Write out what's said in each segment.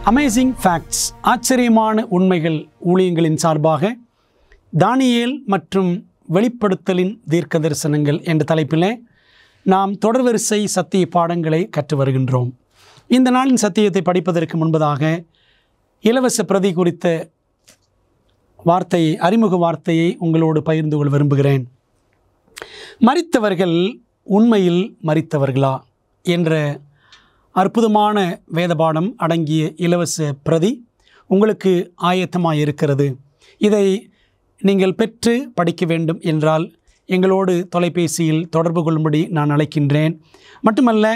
Amazing facts, ஆச்சரியமான உண்மைகள் ஊழியங்களின் சார்பாக தானியேல் மற்றும் வெளிப்படுத்தலின் தீர்க்க தரிசனங்கள் என்ற தலைப்பில் நாம் தொடர்வரிசை சத்திய பாடங்களை கற்று வருகின்றோம். இந்த நாளின் சத்தியத்தை படிப்பதற்கு முன்பதாக இலவச பிரதி குறித்த வார்த்தையை, அறிமுக வார்த்தையை உங்களோடு பகிர்ந்து கொள்ள விரும்புகிறேன். மரித்தவர்கள் உண்மையில் மரித்தவர்களா என்ற அற்புதமான வேதபாடம் அடங்கிய இலவச பிரதி உங்களுக்கு ஆயத்தமாக இருக்கிறது. இதை நீங்கள் பெற்று படிக்க வேண்டும் என்றால் எங்களோடு தொலைபேசியில் தொடர்பு கொள்ளும்படி நான் அழைக்கின்றேன். மட்டுமல்ல,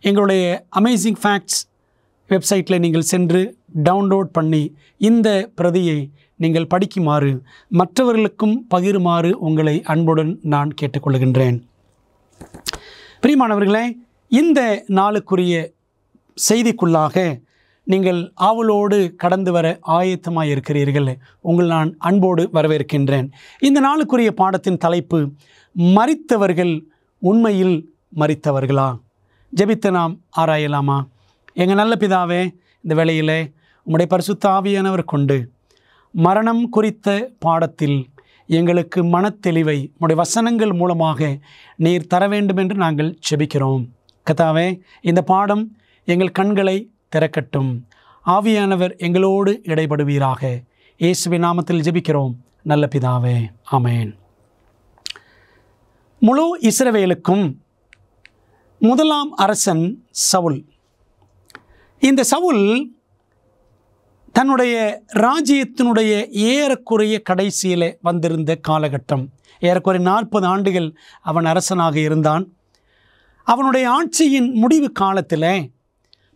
எங்களுடைய அமேசிங் ஃபேக்ட்ஸ் வெப்சைட்டில் நீங்கள் சென்று டவுன்லோட் பண்ணி இந்த பிரதியை நீங்கள் படிக்குமாறு, மற்றவர்களுக்கும் பகிருமாறு உங்களை அன்புடன் நான் கேட்டுக்கொள்கின்றேன். பிரியமானவர்களே, இந்த நாளுக்குரிய செய்திக்குள்ளாக நீங்கள் ஆவலோடு கடந்து வர ஆயத்தமாக இருக்கிறீர்கள். உங்கள் நான் அன்போடு வரவேற்கின்றேன். இந்த நாளுக்குரிய பாடத்தின் தலைப்பு, மரித்தவர்கள் உண்மையில் மரித்தவர்களா? ஜெபித்து நாம் ஆராயலாமா? எங்கள் நல்ல பிதாவே, இந்த வேளையிலே உம்முடைய பரிசுத்த ஆவியானவர் கொண்டு மரணம் குறித்த பாடத்தில் எங்களுக்கு மனத்தெளிவை உம்முடைய வசனங்கள் மூலமாக நீர் தர வேண்டும் என்று நாங்கள் ஜெபிக்கிறோம். கர்த்தாவே, இந்த பாடம் எங்கள் கண்களை திறக்கட்டும். ஆவியானவர் எங்களோடு இடைபடுவீராக. இயேசுவின் நாமத்தில் ஜெபிக்கிறோம் நல்ல பிதாவே, ஆமென். முழு இஸ்ரவேலுக்கும் முதலாம் அரசன் சவுல். இந்த சவுல் தன்னுடைய ராஜ்யத்தினுடைய ஏறக்குறைய கடைசியில் வந்திருந்த காலகட்டம். ஏறக்குறைய 40 ஆண்டுகள் அவன் அரசனாக இருந்தான். அவனுடைய ஆட்சியின் முடிவு காலத்தில்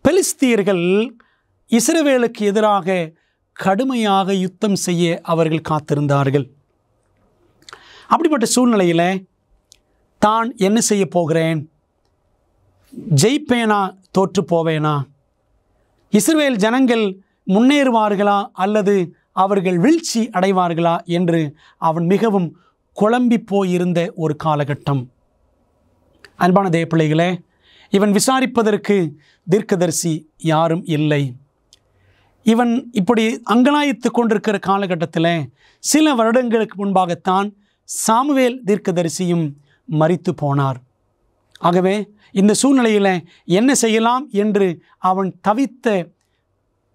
பெலிஸ்தியர்கள் இஸ்ரவேலுக்கு எதிராக கடுமையாக யுத்தம் செய்ய அவர்கள் காத்திருந்தார்கள். அப்படிப்பட்ட சூழ்நிலையில் தான் என்ன செய்ய போகிறேன்? ஜெயிப்பேனா தோற்று போவேனா? இஸ்ரவேல் ஜனங்கள் முன்னேறுவார்களா அல்லது அவர்கள் வீழ்ச்சி அடைவார்களா என்று அவன் மிகவும் குழம்பி போயிருந்த ஒரு காலகட்டம். அன்பான தேவப்பிள்ளைகளே, இவன் விசாரிப்பதற்கு தீர்க்கதரிசி யாரும் இல்லை. இவன் இப்படி அங்கலாய்த்து கொண்டிருக்கிற காலகட்டத்தில் சில வருடங்களுக்கு முன்பாகத்தான் சாமுவேல் தீர்க்கதரிசியும் மரித்து போனார். ஆகவே இந்த சூழ்நிலையில் என்ன செய்யலாம் என்று அவன்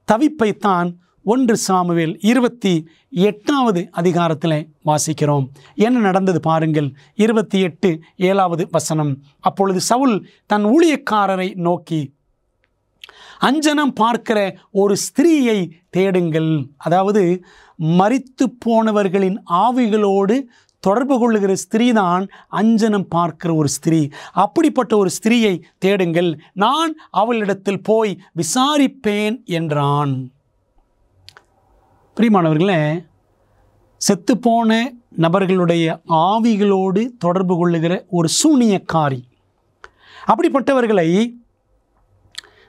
தவிப்பைத்தான் 1 சாமுவேல் 28வது அதிகாரத்தில் வாசிக்கிறோம். என்ன நடந்தது பாருங்கள். 28:7 வசனம். அப்பொழுது சவுல் தன் ஊழியக்காரரை நோக்கி, அஞ்சனம் பார்க்கிற ஒரு ஸ்திரீயை தேடுங்கள். அதாவது மரித்து போனவர்களின் ஆவிகளோடு தொடர்பு கொள்ளுகிற ஸ்திரீ தான் அஞ்சனம் பார்க்கிற ஒரு ஸ்திரீ. அப்படிப்பட்ட ஒரு ஸ்திரீயை தேடுங்கள், நான் அவளிடத்தில் போய் விசாரிப்பேன் என்றான். பிரியமானவர்களே, செத்துப்போன நபர்களுடைய ஆவிகளோடு தொடர்பு கொள்ளுகிற ஒரு சூனியக்காரி. அப்படிப்பட்டவர்களை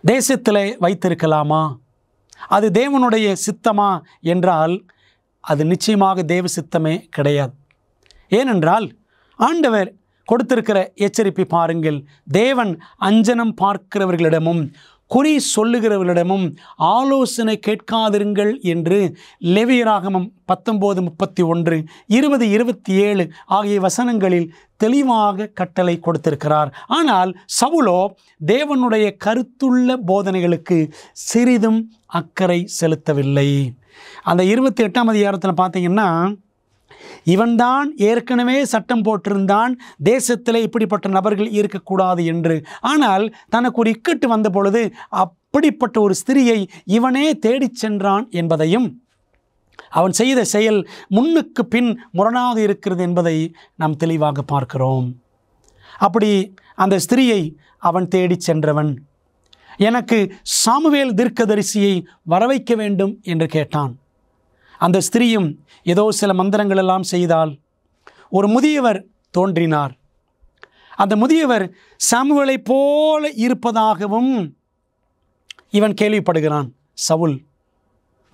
தேசத்தில் வைத்திருக்கலாமா? அது தேவனுடைய சித்தமா என்றால் அது நிச்சயமாக தேவ சித்தமே கிடையாது. ஏனென்றால் ஆண்டவர் கொடுத்திருக்கிற எச்சரிப்பை பாருங்கள். தேவன் அஞ்சனம் பார்க்கிறவர்களிடமும் குறி சொல்லுகிறவர்களிடமும் ஆலோசனை கேட்காதிருங்கள் என்று லேவியராகமம் 19:31, 20:27 ஆகிய வசனங்களில் தெளிவாக கட்டளை கொடுத்திருக்கிறார். ஆனால் சவுலோ தேவனுடைய கருத்துள்ள போதனைகளுக்கு சிறிதும் அக்கறை செலுத்தவில்லை. அந்த 28ஆம் அதிகாரத்தில் பார்த்தீங்கன்னா, இவன்தான் ஏற்கனவே சட்டம் போட்டிருந்தான், தேசத்தில் இப்படிப்பட்ட நபர்கள் இருக்கக்கூடாது என்று. ஆனால் தனக்கு ஒரு இக்கட்டு வந்த பொழுது அப்படிப்பட்ட ஒரு ஸ்திரியை இவனே தேடிச் சென்றான் என்பதையும், அவன் செய்த செயல் முன்னுக்கு பின் முரணாக இருக்கிறது என்பதை நாம் தெளிவாக பார்க்கிறோம். அப்படி அந்த ஸ்திரியை அவன் தேடிச் சென்றவன், எனக்கு சாமுவேல் தீர்க்கதரிசியை வரவைக்க வேண்டும் என்று கேட்டான். அந்த ஸ்திரீயும் ஏதோ சில மந்திரங்கள் எல்லாம் செய்தால் ஒரு முதியவர் தோன்றினார். அந்த முதியவர் சாமுவேலை போல இருப்பதாகவும் இவன் கேள்விப்படுகிறான் சவுல்.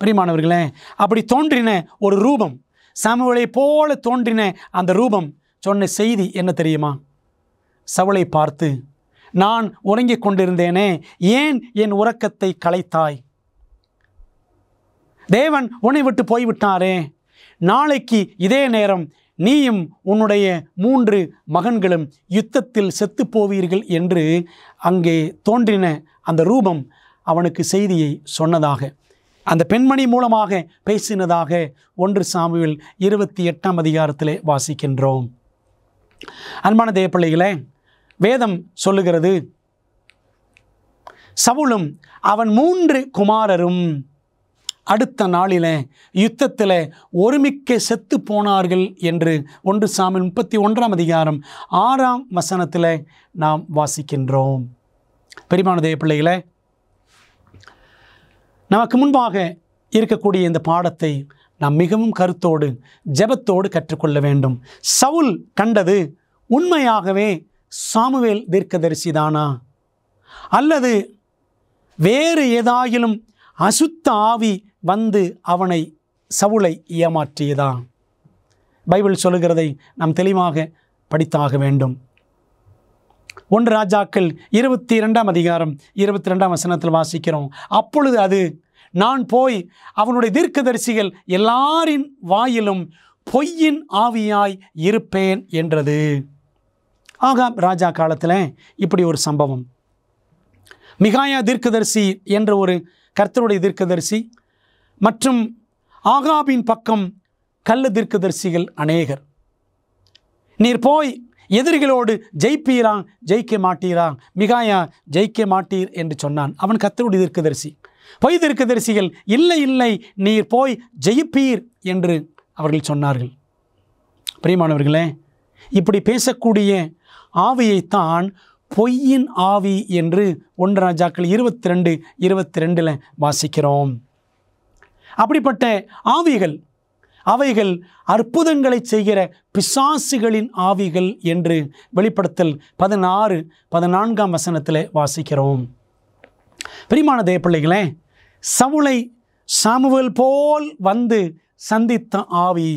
பிரியமானவர்களே, அப்படி தோன்றின ஒரு ரூபம், சாமுவேலை போல தோன்றின அந்த ரூபம் சொன்ன செய்தி என்ன தெரியுமா? சவுலை பார்த்து, நான் உறங்கிக் கொண்டிருந்தேனே, ஏன் என் உறக்கத்தை கலைத்தாய்? தேவன் உன்னை விட்டு போய்விட்டாரே, நாளைக்கு இதே நேரம் நீயும் உன்னுடைய 3 மகன்களும் யுத்தத்தில் செத்து போவீர்கள் என்று அங்கே தோன்றின அந்த ரூபம் அவனுக்கு செய்தியை சொன்னதாக, அந்த பெண்மணி மூலமாக பேசினதாக 1 சாமுவேல் 28ஆம் அதிகாரத்திலே வாசிக்கின்றோம். அன்பான தேவப்பிள்ளைகளே, வேதம் சொல்லுகிறது, சவுலும் அவன் 3 குமாரரும் அடுத்த நாளில் யுத்தத்தில் ஒருமிக்க செத்து போனார்கள் என்று 1 சாமுவேல் 31ஆம் அதிகாரம் 6ஆம் வசனத்தில் நாம் வாசிக்கின்றோம். பெரியமான தேவப்பிள்ளைகளே, நமக்கு முன்பாக இருக்கக்கூடிய இந்த பாடத்தை நாம் மிகவும் கருத்தோடு ஜெபத்தோடு கற்றுக்கொள்ள வேண்டும். சவுல் கண்டது உண்மையாகவே சாமுவேல் தீர்க்கதரிசிதானா, அல்லது வேறு ஏதாயிலும் அசுத்த ஆவி வந்து அவனை சவுலை ஏமாற்றியதா? பைபிள் சொல்லுகிறதை நாம் தெளிவாக படித்தாக வேண்டும். 1 ராஜாக்கள் 22ஆம் அதிகாரம் 22ஆம் வசனத்தில் வாசிக்கிறோம், அப்பொழுது அது, நான் போய் அவனுடைய தீர்க்கதரிசிகள் எல்லாரின் வாயிலும் பொய்யின் ஆவியாய் இருப்பேன் என்றது. ஆகாப் ராஜா காலத்தில் இப்படி ஒரு சம்பவம். மிகாயா தீர்க்கதரிசி என்ற ஒரு கர்த்தருடைய தீர்க்கதரிசி மற்றும் ஆகாபின் பக்கம் கள்ள தீர்க்கதரிசிகள் அநேகர். நீர் போய் எதிரிகளோடு ஜெயிப்பீரா ஜெயிக்க மாட்டீரா? மிகாயா ஜெயிக்க மாட்டீர் என்று சொன்னான். அவன் கர்த்தருடைய தீர்க்கதரிசி. பொய் தீர்க்கதரிசிகள் இல்லை இல்லை நீர் போய் ஜெயிப்பீர் என்று அவர்கள் சொன்னார்கள். பிரியமானவர்களே, இப்படி பேசக்கூடிய ஆவியைத்தான் பொய்யின் ஆவி என்று 1 ராஜாக்கள் 22:22 வாசிக்கிறோம். அப்படிப்பட்ட ஆவிகள், அவைகள் அற்புதங்களை செய்கிற பிசாசுகளின் ஆவிகள் என்று வெளிப்படுத்தல் 16-14ஆம் வசனத்தில் வாசிக்கிறோம். பிரியமான தேவப்பிள்ளைகளே, சவுலை சாமுவேல் போல் வந்து சந்தித்த ஆவி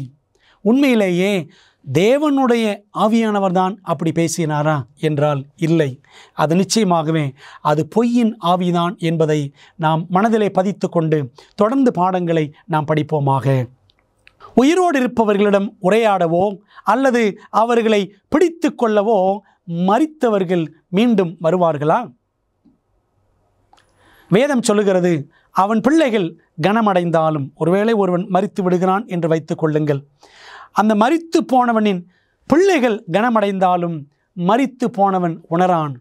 உண்மையிலேயே தேவனுடைய ஆவியானவர் தான் அப்படி பேசினாரா என்றால் இல்லை. அது நிச்சயமாகவே அது பொய்யின் ஆவிதான் என்பதை நாம் மனதிலே பதித்து கொண்டு தொடர்ந்து பாடங்களை நாம் படிப்போமாக. உயிரோடு இருப்பவர்களிடம் உரையாடவோ அல்லது அவர்களை பிடித்து கொள்ளவோ மரித்தவர்கள் மீண்டும் வருவார்களா? வேதம் சொல்லுகிறது, அவன் பிள்ளைகள் கனமடைந்தாலும், ஒருவேளை ஒருவன் மரித்து விடுகிறான் என்று வைத்துக் கொள்ளுங்கள், அந்த மரித்து போனவனின் பிள்ளைகள் கனமடைந்தாலும் மரித்து போனவன் உணரான்,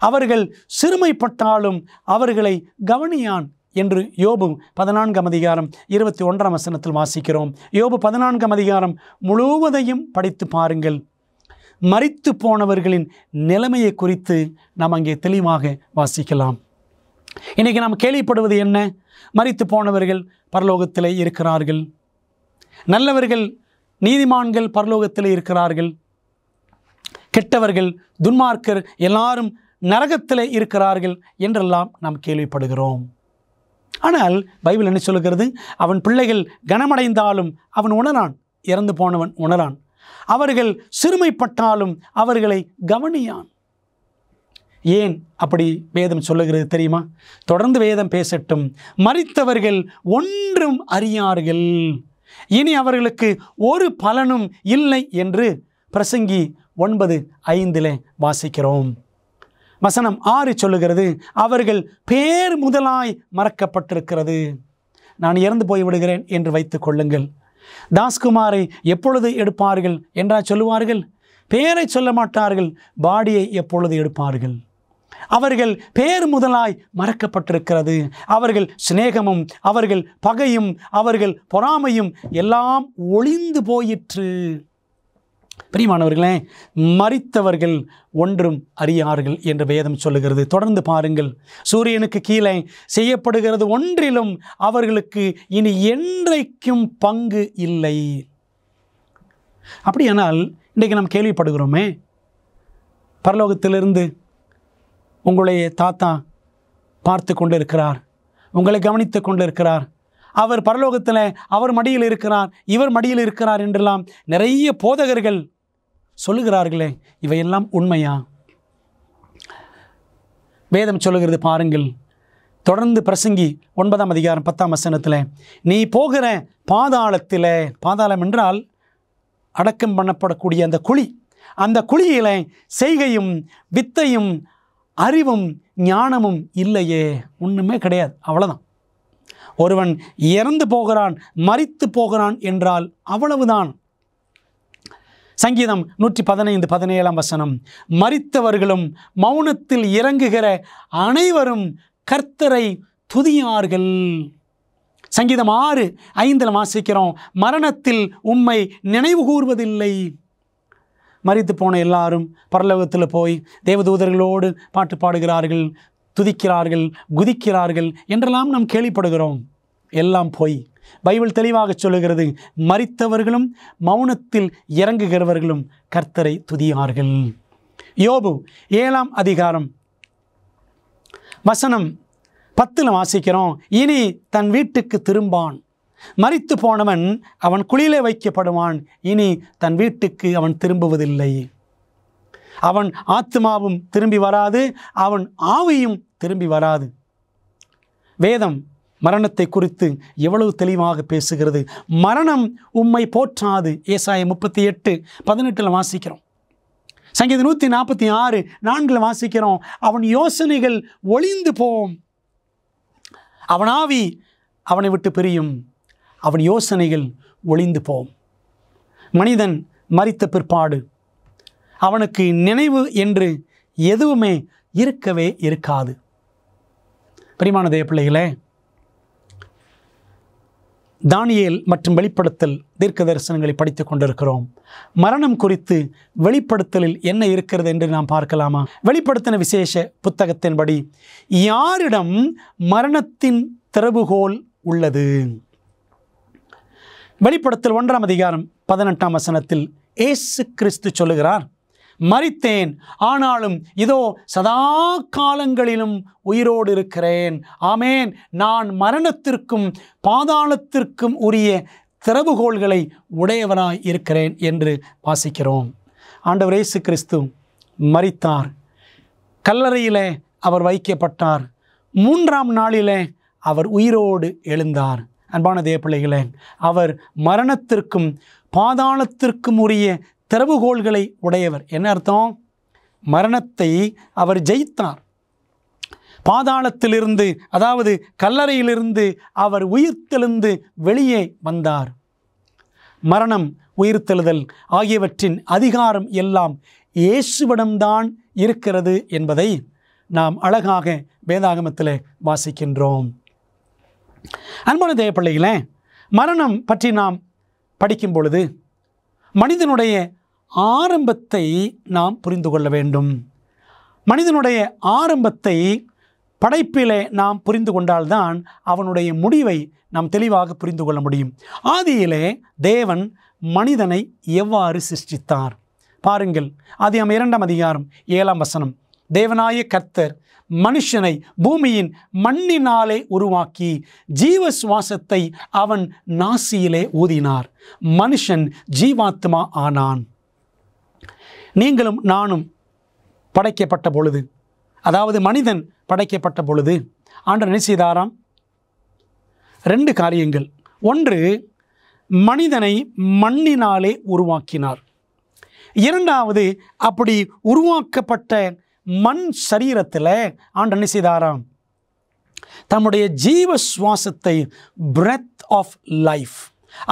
அவர்கள் சிறுமைப்பட்டாலும் அவர்களை கவனியான் என்று யோபு 14ஆம் அதிகாரம் 21ஆம் வசனத்தில் வாசிக்கிறோம். யோபு 14ஆம் அதிகாரம் முழுவதையும் படித்து பாருங்கள். மரித்து போனவர்களின் நிலைமையை குறித்து நாம் அங்கே தெளிவாக வாசிக்கலாம். இன்றைக்கி நாம் கேள்விப்படுவது என்ன? மரித்து போனவர்கள் பரலோகத்திலே இருக்கிறார்கள், நல்லவர்கள் நீதிமான்கள் பரலோகத்தில் இருக்கிறார்கள், கெட்டவர்கள் துன்மார்க்கர் எல்லாரும் நரகத்தில் இருக்கிறார்கள் என்றெல்லாம் நாம் கேள்விப்படுகிறோம். ஆனால் பைபிள் என்ன சொல்லுகிறது? அவன் பிள்ளைகள் கனமடைந்தாலும் அவன் உணரான், இறந்து போனவன் உணரான், அவர்கள் சிறுமைப்பட்டாலும் அவர்களை கவனியான். ஏன் அப்படி வேதம் சொல்லுகிறது தெரியுமா? தொடர்ந்து வேதம் பேசட்டும். மரித்தவர்கள் ஒன்றும் அறியார்கள், இனி அவர்களுக்கு ஒரு பலனும் இல்லை என்று பிரசங்கி 9:5 வாசிக்கிறோம். வசனம் 6 சொல்லுகிறது, அவர்கள் பேர் முதலாய் மறக்கப்பட்டிருக்கிறது. நான் இறந்து போய்விடுகிறேன் என்று வைத்துக் கொள்ளுங்கள், தாஸ்குமாரை எப்பொழுது எடுப்பார்கள் என்றா சொல்லுவார்கள்? பேரை சொல்ல மாட்டார்கள், பாடியை எப்பொழுது எடுப்பார்கள்? அவர்கள் பேர் முதலாய் மறக்கப்பட்டிருக்கிறது. அவர்கள் சிநேகமும் அவர்கள் பகையும் அவர்கள் பொறாமையும் எல்லாம் ஒளிந்து போயிற்று. பிரியமானவர்களே, மரித்தவர்கள் ஒன்றும் அறியார்கள் என்று வேதம் சொல்லுகிறது. தொடர்ந்து பாருங்கள், சூரியனுக்கு கீழே செய்யப்படுகிறது ஒன்றிலும் அவர்களுக்கு இனி என்றைக்கும் பங்கு இல்லை. அப்படியானால் இன்றைக்கு நாம் கேள்விப்படுகிறோமே, பரலோகத்திலிருந்து உங்களுடைய தாத்தா பார்த்து கொண்டு இருக்கிறார், உங்களை கவனித்து கொண்டு இருக்கிறார், அவர் பரலோகத்தில் அவர் மடியில் இருக்கிறார், இவர் மடியில் இருக்கிறார் என்றெல்லாம் நிறைய போதகர்கள் சொல்லுகிறார்களே, இவையெல்லாம் உண்மையா? வேதம் சொல்லுகிறது பாருங்கள், தொடர்ந்து பிரசங்கி 9ஆம் அதிகாரம் 10ஆம் வசனத்தில், நீ போகிற பாதாளத்தில், பாதாளம் என்றால் அடக்கம் பண்ணப்படக்கூடிய அந்த குழி, அந்த குழியில செய்கையும் வித்தையும் அறிவும் ஞானமும் இல்லையே, ஒன்றுமே கிடையாது, அவ்வளோதான். ஒருவன் இறந்து போகிறான், மரித்து போகிறான் என்றால் அவ்வளவுதான். சங்கீதம் 115:17ஆம் வசனம், மரித்தவர்களும் மௌனத்தில் இறங்குகிற அனைவரும் கர்த்தரை துதியார்கள். சங்கீதம் 6:5 வாசிக்கிறோம், மரணத்தில் உம்மை நினைவு கூர்வதில்லை. மரித்து போன எல்லாரும் பரலோகத்தில் போய் தேவதூதர்களோடு பாட்டு பாடுகிறார்கள், துதிக்கிறார்கள், குதிக்கிறார்கள் என்றெல்லாம் நாம் கேள்விப்படுகிறோம். எல்லாம் போய் பைபிள் தெளிவாக சொல்லுகிறது, மரித்தவர்களும் மௌனத்தில் இறங்குகிறவர்களும் கர்த்தரை துதியார்கள். யோபு 7ஆம் அதிகாரம் வசனம் 10 வாசிக்கிறோம், இனி தன் வீட்டுக்கு திரும்பான், மரித்து போனவன் அவன் குழியிலே வைக்கப்படுவான், இனி தன் வீட்டுக்கு அவன் திரும்புவதில்லை. அவன் ஆத்மாவும் திரும்பி வராது, அவன் ஆவியும் திரும்பி வராது. வேதம் மரணத்தை குறித்து எவ்வளவு தெளிவாக பேசுகிறது. மரணம் உம்மை போற்றாது. ஏசாயா 38:18 வாசிக்கிறோம். சங்கீதம் 146:4 வாசிக்கிறோம், அவன் யோசனைகள் ஒளிந்து போம், அவன் ஆவி அவனை விட்டு பிரியும், அவன் யோசனைகள் ஒளிந்து போம். மனிதன் மரித்த பிற்பாடு அவனுக்கு நினைவு என்று எதுவுமே இருக்கவே இருக்காது. பிரியமான தேவ பிள்ளைகளே, தானியேல் மற்றும் வெளிப்படுத்தல் தீர்க்க தரிசனங்களை படித்துக் கொண்டிருக்கிறோம். மரணம் குறித்து வெளிப்படுத்தலில் என்ன இருக்கிறது என்று நாம் பார்க்கலாமா? வெளிப்படுத்தின விசேஷ புத்தகத்தின்படி யாரிடம் மரணத்தின் திறவுகோல் உள்ளது? வெளிப்படுத்தல் 1ஆம் அதிகாரம் 18ஆம் வசனத்தில் இயேசு கிறிஸ்து சொல்லுகிறார், மரித்தேன், ஆனாலும் இதோ சதா காலங்களிலும் உயிரோடு இருக்கிறேன். ஆமேன், நான் மரணத்திற்கும் பாதாளத்திற்கும் உரிய திறவுகோள்களை உடையவனாய் இருக்கிறேன் என்று வாசிக்கிறோம். ஆண்டவர் இயேசு கிறிஸ்து மரித்தார், கல்லறையிலே அவர் வைக்கப்பட்டார், 3ஆம் நாளிலே அவர் உயிரோடு எழுந்தார். அன்பான தேவ பிள்ளைகளே, அவர் மரணத்திற்கும் பாதாளத்திற்கும் உரிய திறவுகோள்களை உடையவர். என்ன அர்த்தம்? மரணத்தை அவர் ஜெயித்தார். பாதாளத்திலிருந்து, அதாவது கல்லறையிலிருந்து அவர் உயிர்த்தெழுந்து வெளியே வந்தார். மரணம், உயிர்த்தெழுதல் ஆகியவற்றின் அதிகாரம் எல்லாம் இயேசுவிடம்தான் இருக்கிறது என்பதை நாம் அழகாக வேதாகமத்தில் வாசிக்கின்றோம். அன்பான தேவ பிள்ளைகளே, மரணம் பற்றி நாம் படிக்கும் பொழுது மனிதனுடைய ஆரம்பத்தை நாம் புரிந்து கொள்ள வேண்டும். மனிதனுடைய ஆரம்பத்தை படைப்பிலே நாம் புரிந்து கொண்டால்தான் அவனுடைய முடிவை நாம் தெளிவாக புரிந்து கொள்ள முடியும். ஆதியிலே தேவன் மனிதனை எவ்வாறு சிருஷ்டித்தார் பாருங்கள். ஆதியாகமம் 2ஆம் அதிகாரம் 7ஆம் வசனம், தேவனாய கர்த்தர் மனுஷனை பூமியின் மண்ணினாலே உருவாக்கி ஜீவ சுவாசத்தை அவன் நாசியிலே ஊதினார், மனுஷன் ஜீவாத்மா ஆனான். நீங்களும் நானும் படைக்கப்பட்ட பொழுது, அதாவது மனிதன் படைக்கப்பட்ட பொழுது ஆண்டவர் என்ன செய்தாராம்? 2 காரியங்கள். ஒன்று, மனிதனை மண்ணினாலே உருவாக்கினார். 2வது, அப்படி உருவாக்கப்பட்ட மண் சரீரத்தில் ஆண்டவர் என்ன செய்தாராம்? தம்முடைய ஜீவ சுவாசத்தை, பிரெத் ஆஃப் லைஃப்,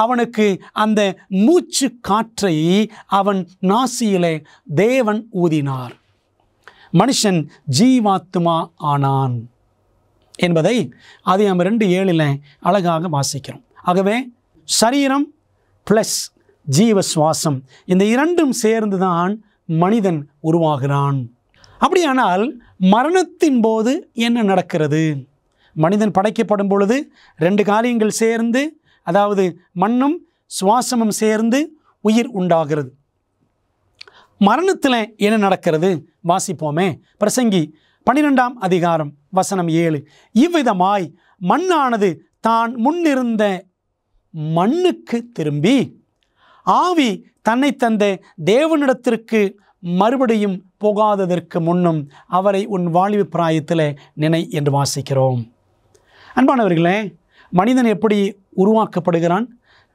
அவனுக்கு அந்த மூச்சு காற்றை அவன் நாசியிலே தேவன் ஊதினார். மனுஷன் ஜீவாத்மா ஆனான் என்பதை ஆதியாகமம் 2:7 அழகாக வாசிக்கிறோம். ஆகவே சரீரம் ப்ளஸ் ஜீவ சுவாசம், இந்த 2ம் சேர்ந்து தான் மனிதன் உருவாகிறான். அப்படியானால் மரணத்தின் போது என்ன நடக்கிறது? மனிதன் படைக்கப்படும் பொழுது 2 காரியங்கள் சேர்ந்து, அதாவது மண்ணும் சுவாசமும் சேர்ந்து உயிர் உண்டாகிறது. மரணத்தில் என்ன நடக்கிறது வாசிப்போமே. பிரசங்கி 12ஆம் அதிகாரம் வசனம் 7, இவ்விதமாய் மண்ணானது தான் முன்னிருந்த மண்ணுக்கு திரும்பி ஆவி தன்னை தந்த தேவனிடத்திற்கு மறுபடியும் போகாததற்கு முன்னும் அவரை உன் வாலிப பிராயத்தில் நினை என்று வாசிக்கிறோம். அன்பானவர்களே, மனிதன் எப்படி உருவாக்கப்படுகிறான்?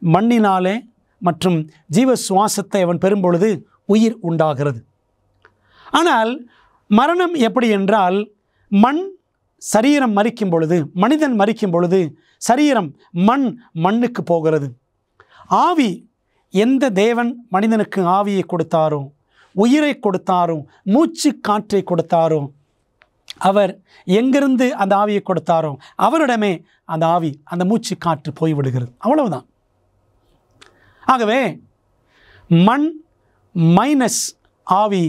மண்ணினாலே மற்றும் ஜீவ சுவாசத்தை அவன் பெறும்பொழுது உயிர் உண்டாகிறது. ஆனால் மரணம் எப்படி என்றால், சரீரம் மரிக்கும் பொழுது, மனிதன் மரிக்கும் பொழுது சரீரம் மண்ணுக்கு போகிறது. ஆவி, எந்த தேவன் மனிதனுக்கு ஆவியை கொடுத்தாரோ, உயிரை கொடுத்தாரோ, மூச்சு காற்றை கொடுத்தாரோ, அவர் எங்கிருந்து அந்த ஆவியை கொடுத்தாரோ அவரிடமே அந்த ஆவி, அந்த மூச்சு காற்று போய்விடுகிறது. அவ்வளவுதான். ஆகவே மண் மைனஸ் ஆவி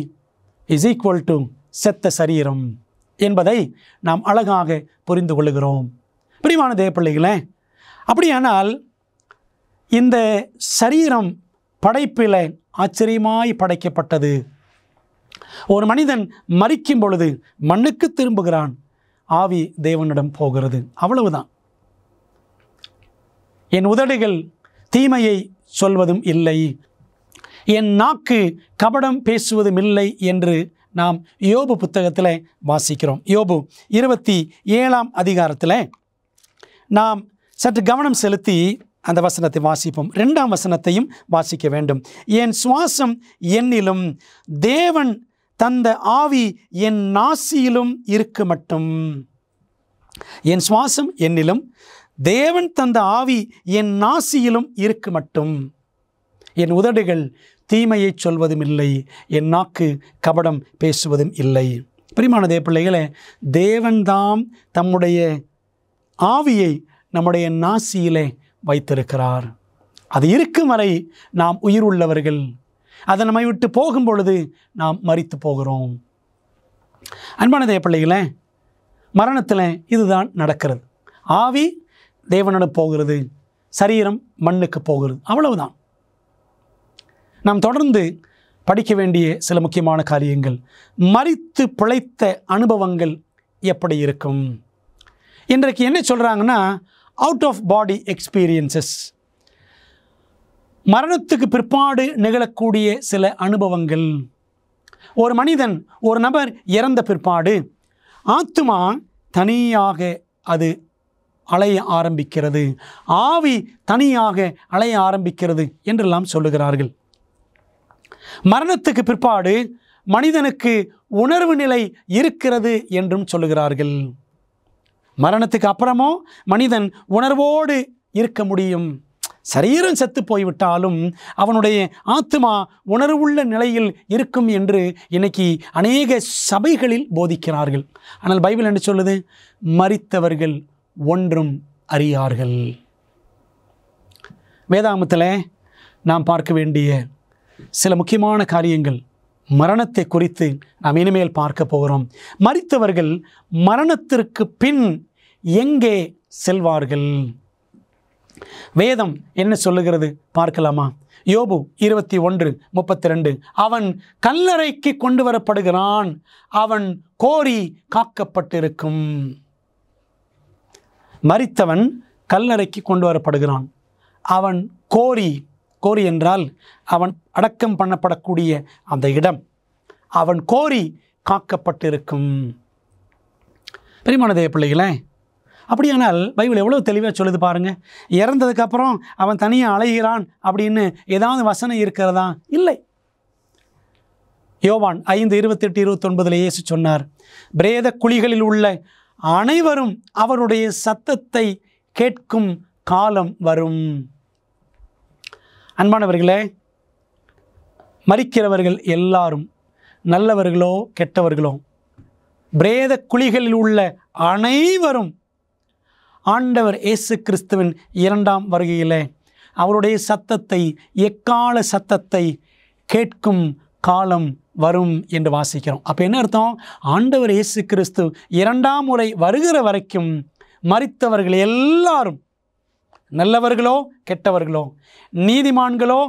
இஸ் ஈக்குவல் டு செத்த சரீரம் என்பதை நாம் அழகாக புரிந்து கொள்கிறோம். பிரியமான தேவப்பிள்ளைகளே, அப்படியானால் இந்த சரீரம் படைப்பில் ஆச்சரியமாய் படைக்கப்பட்டது. ஒரு மனிதன் மரிக்கும் பொழுது மண்ணுக்கு திரும்புகிறான், ஆவி தேவனிடம் போகிறது. அவ்வளவுதான். என் உதடுகள் தீமையை சொல்வதும் இல்லை, என் நாக்கு கபடம் பேசுவதும் இல்லை என்று நாம் யோபு புத்தகத்தில் வாசிக்கிறோம். யோபு 27ஆம் அதிகாரத்தில் நாம் சற்று கவனம் செலுத்தி அந்த வசனத்தை வாசிப்போம். 2ஆம் வசனத்தையும் வாசிக்க வேண்டும். என் சுவாசம் என்னிலும் தேவன் தந்த ஆவி என் நாசியிலும் இருக்க மட்டும். என் சுவாசம் என்னிலும் தேவன் தந்த ஆவி என் நாசியிலும் இருக்க மட்டும். என் உதடுகள் தீமையை சொல்வதும் இல்லை, என் நாக்கு கபடம் பேசுவதும் இல்லை. பிரியமான தேவப்பிள்ளைகளே, தேவன்தாம் தம்முடைய ஆவியை நம்முடைய நாசியிலே வைத்திருக்கிறார். அது இருக்கும் வரை நாம் உயிர் உள்ளவர்கள். அதை நம்மை விட்டு போகும் பொழுது நாம் மரித்து போகிறோம். அன்பான தேவப்பிள்ளைகளே, மரணத்தில் இதுதான் நடக்கிறது. ஆவி தேவனிடம் போகிறது, சரீரம் மண்ணுக்கு போகிறது. அவ்வளவுதான். நாம் தொடர்ந்து படிக்க வேண்டிய சில முக்கியமான காரியங்கள், மரித்து பிழைத்த அனுபவங்கள் எப்படி இருக்கும். இன்றைக்கு என்ன சொல்கிறாங்கன்னா, அவுட் ஆஃப் பாடி எக்ஸ்பீரியன்சஸ், மரணத்துக்கு பிற்பாடு நிகழக்கூடிய சில அனுபவங்கள். ஒரு மனிதன், ஒரு நபர் இறந்த பிற்பாடு ஆத்துமா தனியாக அது அலைய ஆரம்பிக்கிறது, ஆவி தனியாக அலைய ஆரம்பிக்கிறது என்றெல்லாம் சொல்லுகிறார்கள். மரணத்துக்கு பிற்பாடு மனிதனுக்கு உணர்வு நிலை இருக்கிறது என்றும் சொல்லுகிறார்கள். மரணத்துக்கு அப்புறமோ மனிதன் உணர்வோடு இருக்க முடியும். சரீரம் செத்து போய்விட்டாலும் அவனுடைய ஆத்மா உணர்வுள்ள நிலையில் இருக்கும் என்று இன்னைக்கு அநேக சபைகளில் போதிக்கிறார்கள். ஆனால் பைபிள் என்ன சொல்லுது? மரித்தவர்கள் ஒன்றும் அறியார்கள். வேதாகமத்தில் நாம் பார்க்க வேண்டிய சில முக்கியமான காரியங்கள், மரணத்தை குறித்து நாம் இனிமேல் பார்க்க போகிறோம். மரித்தவர்கள் மரணத்திற்கு பின் எங்கே செல்வார்கள்? வேதம் என்ன சொல்லுகிறது பார்க்கலாமா? யோபு 21:32, அவன் கல்லறைக்கு கொண்டு வரப்படுகிறான், அவன் கோரி காக்கப்பட்டிருக்கும். மரித்தவன் கல்லறைக்கு கொண்டு வரப்படுகிறான், அவன் கோரி என்றால் அவன் அடக்கம் பண்ணப்படக்கூடிய அந்த இடம், அவன் கோரி காக்கப்பட்டிருக்கும். பிரியமான தேவப்பிள்ளைகளே, அப்படியானால் பைபிள் எவ்வளோ தெளிவாக சொல்லுது பாருங்கள். இறந்ததுக்கப்புறம் அவன் தனியாக அலைகிறான் அப்படின்னு ஏதாவது வசனம் இருக்கிறதா? இல்லை. யோவான் 5:28-29 இயேசு சொன்னார், பிரேத குழிகளில் உள்ள அனைவரும் அவருடைய சத்தத்தை கேட்கும் காலம் வரும். அன்பானவர்களே, மரிக்கிறவர்கள் எல்லாரும் நல்லவர்களோ கெட்டவர்களோ, பிரேத குழிகளில் உள்ள அனைவரும் ஆண்டவர் இயேசு கிறிஸ்துவின் 2ஆம் வருகையிலே அவருடைய சத்தத்தை, எக்கால சத்தத்தை கேட்கும் காலம் வரும் என்று வாசிக்கிறோம். அப்போ என்ன அர்த்தம்? ஆண்டவர் இயேசு கிறிஸ்து 2ஆம் முறை வருகிற வரைக்கும் மரித்தவர்கள் எல்லாரும், நல்லவர்களோ கெட்டவர்களோ, நீதிமான்களோ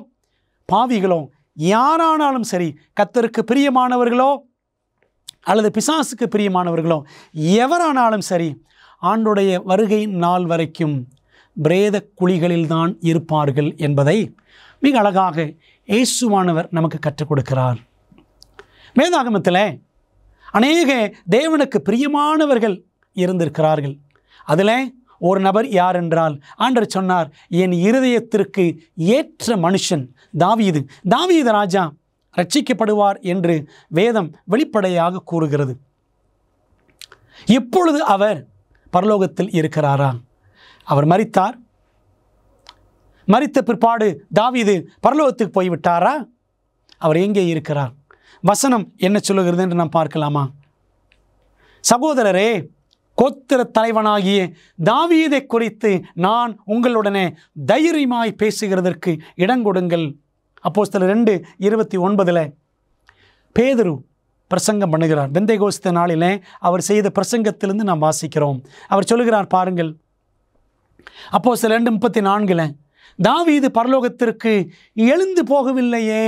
பாவிகளோ, யாரானாலும் சரி, கர்த்தருக்கு பிரியமானவர்களோ அல்லது பிசாசுக்கு பிரியமானவர்களோ, எவரானாலும் சரி, ஆண்டுடைய வருகை நாள் வரைக்கும் பிரேத குழிகளில்தான் இருப்பார்கள் என்பதை மிக அழகாக இயேசுவானவர் நமக்கு கற்றுக் கொடுக்கிறார். வேதாகமத்தில் அநேக தேவனுக்கு பிரியமானவர்கள் இருந்திருக்கிறார்கள். அதில் ஒரு நபர் யார் என்றால் ஆண்டவர் சொன்னார், என் இருதயத்திற்கு ஏற்ற மனுஷன் தாவீது. தாவீது ராஜா ரட்சிக்கப்படுவார் என்று வேதம் வெளிப்படையாக கூறுகிறது. இப்பொழுது அவர் பரலோகத்தில் இருக்கிறாரா? அவர் மரித்தார். மரித்த பிற்பாடு தாவீது பரலோகத்துக்கு போய்விட்டாரா? அவர் எங்கே இருக்கிறார்? வசனம் என்ன சொல்லுகிறது என்று நாம் பார்க்கலாமா? சகோதரரே, கோத்திர தலைவனாகிய தாவீதை குறித்து நான் உங்களுடனே தைரியமாய் பேசுகிறதற்கு இடங்கொடுங்கள். அப்போஸ்தலர் 2:29 பேதுரு பிரசங்கம் பண்ணுகிறார். பெந்தேகோஸ்து நாளிலே அவர் செய்த பிரசங்கத்திலிருந்து நாம் வாசிக்கிறோம். அவர் சொல்லுகிறார் பாருங்கள், அப்போஸ்தலர் 2:34 தாவீது பரலோகத்திற்கு எழுந்து போகவில்லையே,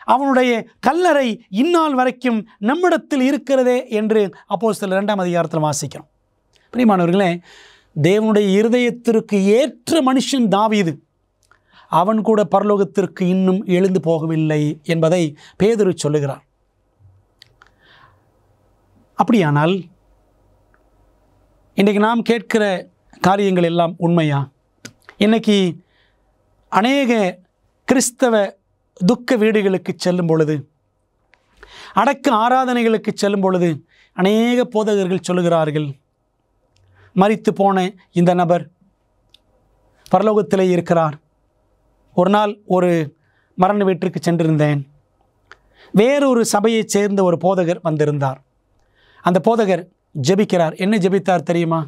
அவனுடைய கல்லறை இந்நாள் வரைக்கும் நம்மிடத்தில் இருக்கிறதே என்று அப்போஸ்தலர் 2ஆம் அதிகாரத்தில் வாசிக்கிறோம். பிரியமானவர்களே, தேவனுடைய இருதயத்திற்கு ஏற்ற மனுஷன் தாவீது, அவன் கூட பரலோகத்திற்கு இன்னும் எழுந்து போகவில்லை என்பதை பேதுரு சொல்லுகிறார். அப்படியானால் இன்றைக்கு நாம் கேட்கிற காரியங்கள் எல்லாம் உண்மையா? இன்றைக்கி அநேக கிறிஸ்தவ துக்க வீடுகளுக்கு செல்லும் பொழுது, அடக்க ஆராதனைகளுக்கு செல்லும் பொழுது அநேக போதகர்கள் சொல்லுகிறார்கள், மரித்து போன இந்த நபர் பரலோகத்திலே இருக்கிறார். ஒரு நாள் ஒரு மரண வீட்டிற்கு சென்றிருந்தேன். வேறொரு சபையைச் சேர்ந்த ஒரு போதகர் வந்திருந்தார். அந்த போதகர் ஜெபிக்கிறார். என்ன ஜெபித்தார் தெரியுமா?